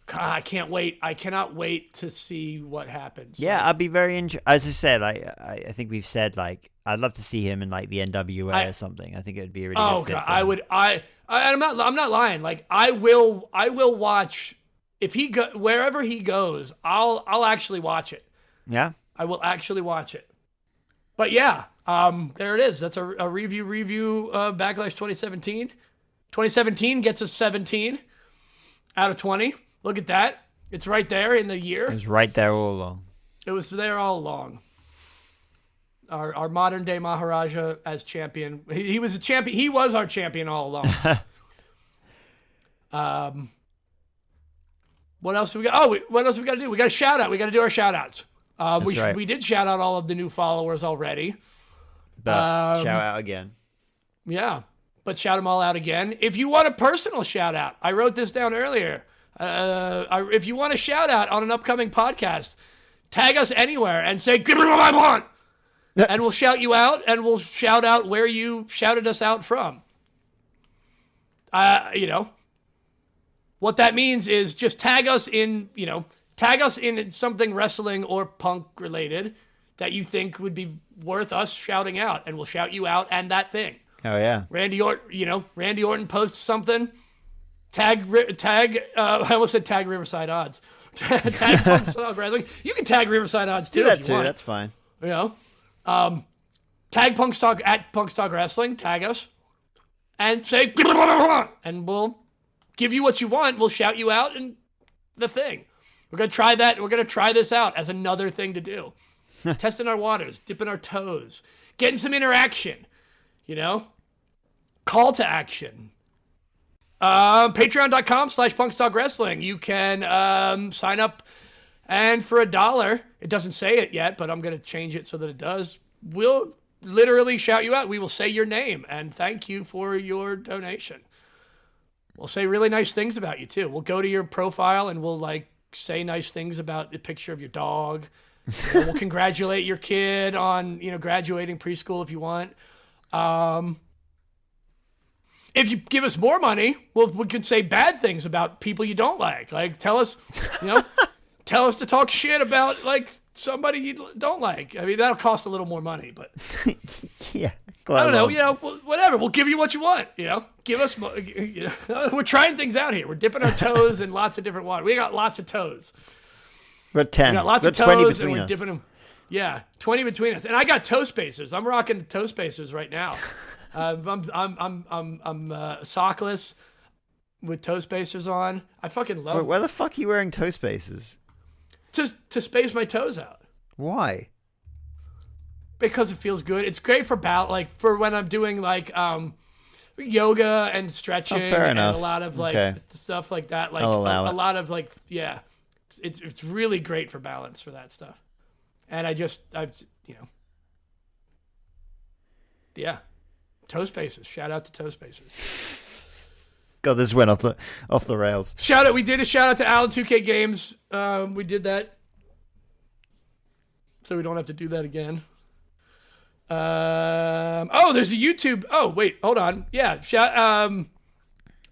God, I can't wait. I cannot wait to see what happens. Yeah, I'd be very as I said, I think we've said like I'd love to see him in like the NWA or something. I think it would be a really good fit. Oh God, I'm not lying. Like I will watch if he wherever he goes. I'll actually watch it. Yeah, I will actually watch it. But yeah, there it is. That's a review Backlash 2017. 2017 gets a 17 out of 20. Look at that. It's right there in the year. It was right there all along. It was there all along. Our modern day Maharaja as champion. He was a champion. He was our champion all along. What else do we got? Oh, what else we got to do? We got a shout out. We got to do our shout outs. We did shout out all of the new followers already. But shout out again. Yeah, but shout them all out again. If you want a personal shout out, I wrote this down earlier. If you want a shout out on an upcoming podcast, tag us anywhere and say, "Give me what I want," and we'll shout you out, and we'll shout out where you shouted us out from. What that means is just tag us in something wrestling or punk related that you think would be worth us shouting out, and we'll shout you out and that thing. Oh yeah, Randy Orton posts something. I almost said tag Riverside Odds. Tag Punk Talk Wrestling. You can tag Riverside Odds too. Do that if you too. want. That's fine. You know, tag Punk Talk at Punk Talk Wrestling. Tag us and say, and we'll give you what you want. We'll shout you out and the thing. We're gonna try that. We're gonna try this out as another thing to do. Testing our waters, dipping our toes, getting some interaction. You know, call to action. Patreon.com/punkstalkwrestling. You can sign up, and for $1, it doesn't say it yet, but I'm going to change it so that it does. We'll literally shout you out. We will say your name and thank you for your donation. We'll say really nice things about you too. We'll go to your profile and we'll like say nice things about the picture of your dog. We'll congratulate your kid on graduating preschool if you want. If you give us more money, we can say bad things about people you don't like. Like, tell us to talk shit about, like, somebody you don't like. I mean, that'll cost a little more money, but... Yeah. I don't know, whatever. We'll give you what you want, Give us... We're trying things out here. We're dipping our toes in lots of different water. We got lots of toes. We're 10. We got lots of 20 toes, and between we're us. dipping them. Yeah, 20 between us. And I got toe spacers. I'm rocking the toe spacers right now. I'm sockless with toe spacers on. I fucking love Wait, them. why the fuck are you wearing toe spacers? To space my toes out. Why? Because it feels good. It's great for for when I'm doing like yoga and stretching and a lot of like stuff like that. Like a lot of like it's really great for balance for that stuff. And toe spacers. Shout out to toe spacers. God, this went off the rails. Shout out. We did a shout out to Alan 2K Games. We did that. So we don't have to do that again. There's a YouTube. Oh, wait, hold on. Yeah.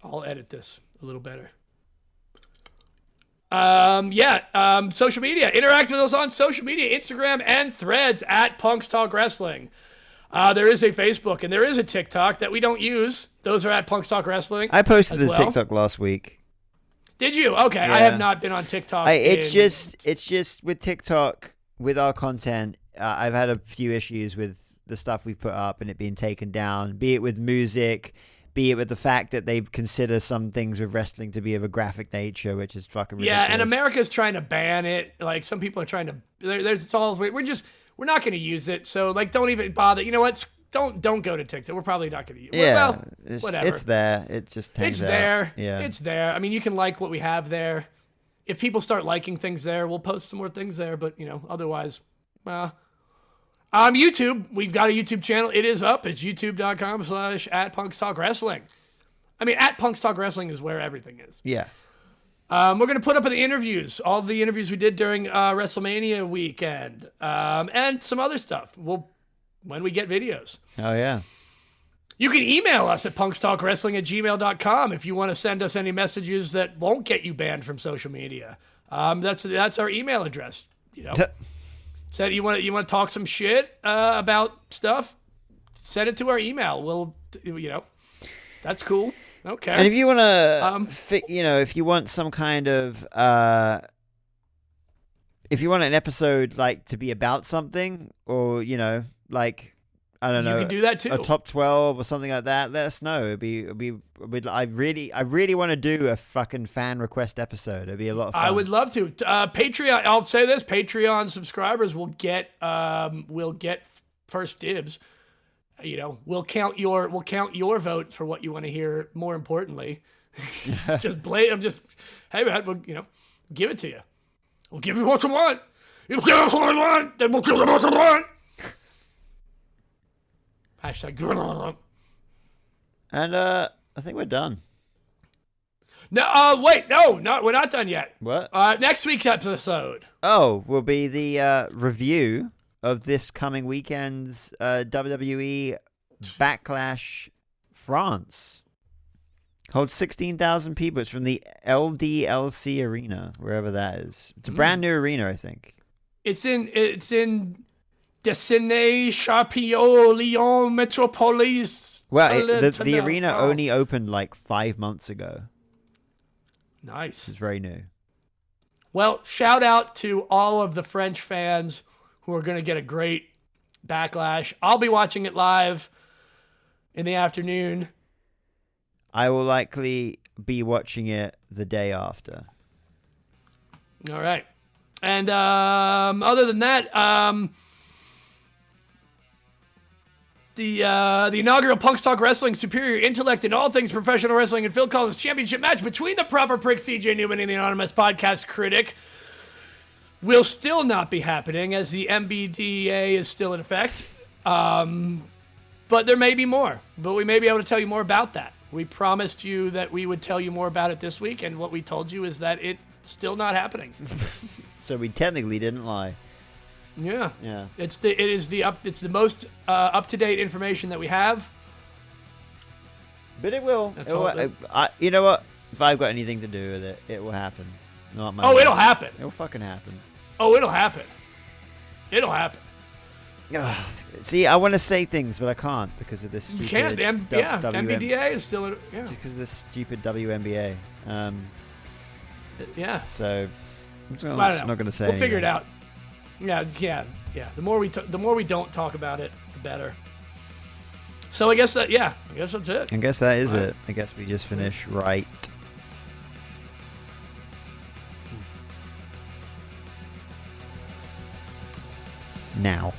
I'll edit this a little better. Social media. Interact with us on social media, Instagram and Threads at Punks Talk Wrestling. There is a Facebook and there is a TikTok that we don't use. Those are at Punks Talk Wrestling. I posted a TikTok last week. Did you? Okay, yeah. I have not been on TikTok. It's just with TikTok, with our content, I've had a few issues with the stuff we put up and it being taken down, be it with music, be it with the fact that they consider some things with wrestling to be of a graphic nature, which is fucking ridiculous. Yeah, and America's trying to ban it. Like, some people are trying to... We're not going to use it, so, like, don't even bother. You know what? Don't go to TikTok. We're probably not going to use it. Yeah, whatever. It's there. It just hangs out. It's there. Yeah. It's there. I mean, you can like what we have there. If people start liking things there, we'll post some more things there, but, otherwise... YouTube, we've got a YouTube channel. It is up. It's youtube.com/@punkstalkwrestling. I mean, @punkstalkwrestling is where everything is. Yeah. We're going to put up the interviews, all the interviews we did during WrestleMania weekend, and some other stuff. When we get videos. Oh, yeah. You can email us at punkstalkwrestling@gmail.com if you want to send us any messages that won't get you banned from social media. That's our email address. Said you want to talk some shit about stuff, send it to our email. We'll, that's cool. Okay. And if you want to, if you want some kind of, if you want an episode like to be about something, or like I don't know, you can do that too. A top 12 or something like that. Let us know. I really want to do a fucking fan request episode. It'd be a lot of fun. I would love to. Patreon. I'll say this: Patreon subscribers will get first dibs. We'll count your vote for what you want to hear. More importantly, hey man, we'll, give it to you. We'll give you what you want. You give us what you want, then we'll give you what you want. Hashtag. And I think we're done. No, wait, no, we're not done yet. What? Next week's episode. Will be the review of this coming weekend's WWE Backlash France. Holds 16,000 people. It's from the LDLC Arena, wherever that is. It's a brand new arena, I think. It's in Dessine Charpio Lyon Metropolis. Well, the arena only opened like 5 months ago. Nice. It's very new. Well, shout out to all of the French fans who are going to get a great Backlash. I'll be watching it live in the afternoon. I will likely be watching it the day after. All right. And other than that, the inaugural Punks Talk Wrestling Superior Intellect in All Things Professional Wrestling and Phil Collins Championship match between the proper prick CJ Newman and the anonymous podcast critic will still not be happening as the MBDA is still in effect. But there may be more. But we may be able to tell you more about that. We promised you that we would tell you more about it this week, and what we told you is that it's still not happening. So we technically didn't lie. Yeah. Yeah. It's the most up-to-date information that we have. But it will. That's all. You know what? If I've got anything to do with it, it will happen. Not my. It'll happen. It'll fucking happen. Oh, it'll happen. It'll happen. Ugh. See, I want to say things, but I can't because of this stupid. You can't. MBDA is still. Yeah. Just because of this stupid WNBA. Yeah. So I'm just I don't not know. going to say. We'll figure it anything. out. Yeah. The more we don't talk about it, the better. So I guess that's it. I guess that is Right. it. I guess we just finish right. Now.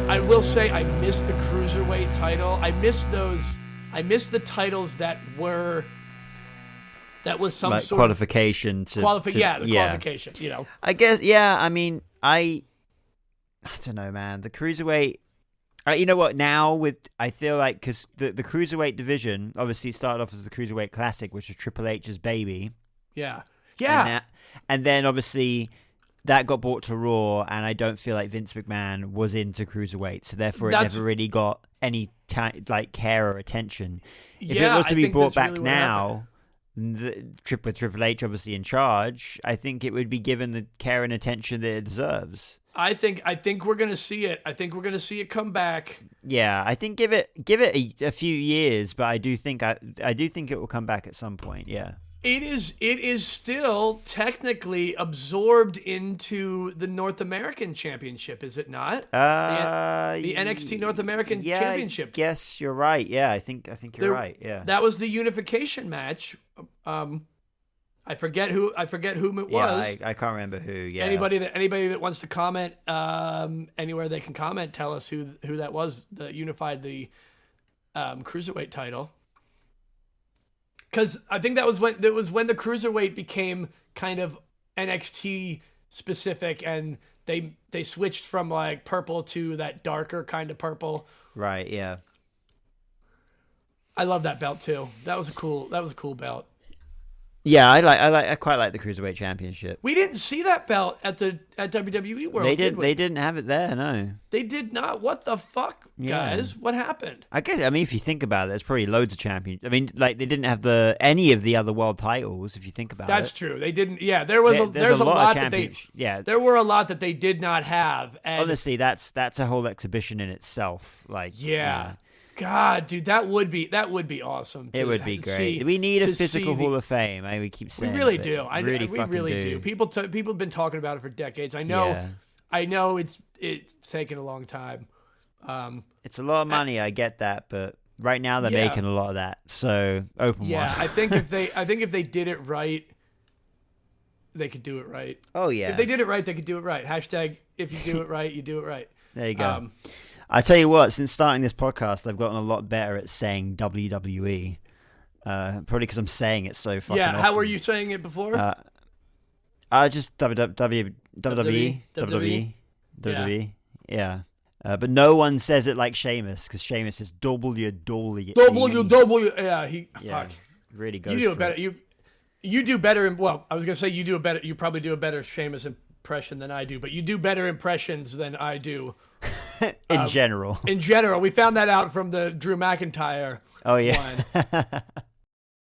I will say I miss the cruiserweight title. I miss those. I miss the titles that was some Like sort qualification to qualification. You know. I guess, yeah. I mean, I don't know, man. The cruiserweight. You know what? Now I feel like because the cruiserweight division obviously started off as the Cruiserweight Classic, which was Triple H's baby. Yeah. And then obviously that got brought to Raw, and I don't feel like Vince McMahon was into cruiserweight, so therefore it never really got any care or attention. If it was to be brought back now, with Triple H obviously in charge, I think it would be given the care and attention that it deserves. I think we're gonna see it. I think we're gonna see it come back. Yeah, I think give it a few years, but I do think it will come back at some point. Yeah. It is still technically absorbed into the North American Championship, is it not? The NXT North American Championship. Yes, you're right. Yeah, I think you're right. Yeah. That was the unification match. I forget whom it was. I can't remember who. Yeah. Anybody that wants to comment anywhere they can comment, tell us who that was that unified the cruiserweight title. Because I think that was when the cruiserweight became kind of NXT specific, and they switched from like purple to that darker kind of purple. Right. Yeah. I love that belt too. That was a cool belt. Yeah, I quite like the Cruiserweight Championship. We didn't see that belt at WWE World. They did we? They didn't have it there. No. They did not. What the fuck, guys? What happened? I guess. I mean, if you think about it, there's probably loads of champions. I mean, like they didn't have any of the other world titles. If you think about it, that's true. They didn't. Yeah, there's a lot that they. Yeah, there were a lot that they did not have. And honestly, that's a whole exhibition in itself. Like, yeah. God, dude, that would be awesome. It would be great. We need a physical Hall of Fame. We keep saying we really do. We really do. People have been talking about it for decades. I know. Yeah. I know it's taken a long time. It's a lot of money. I get that, but right now they're making a lot of that. So open one. Yeah, I think if they did it right, they could do it right. Oh yeah. If they did it right, they could do it right. Hashtag if you do it right, you do it right. There you go. I tell you what, since starting this podcast, I've gotten a lot better at saying WWE. Probably because I'm saying it so fucking often. How were you saying it before? Just WWE. Yeah. But no one says it like Sheamus, because Sheamus is WWE. WWE. Yeah, fuck. Really goes You do it for better. You do better. Well, I was gonna say you probably do a better Sheamus impression than I do, but you do better impressions than I do. In general. In general, we found that out from the Drew McIntyre. Oh yeah. one.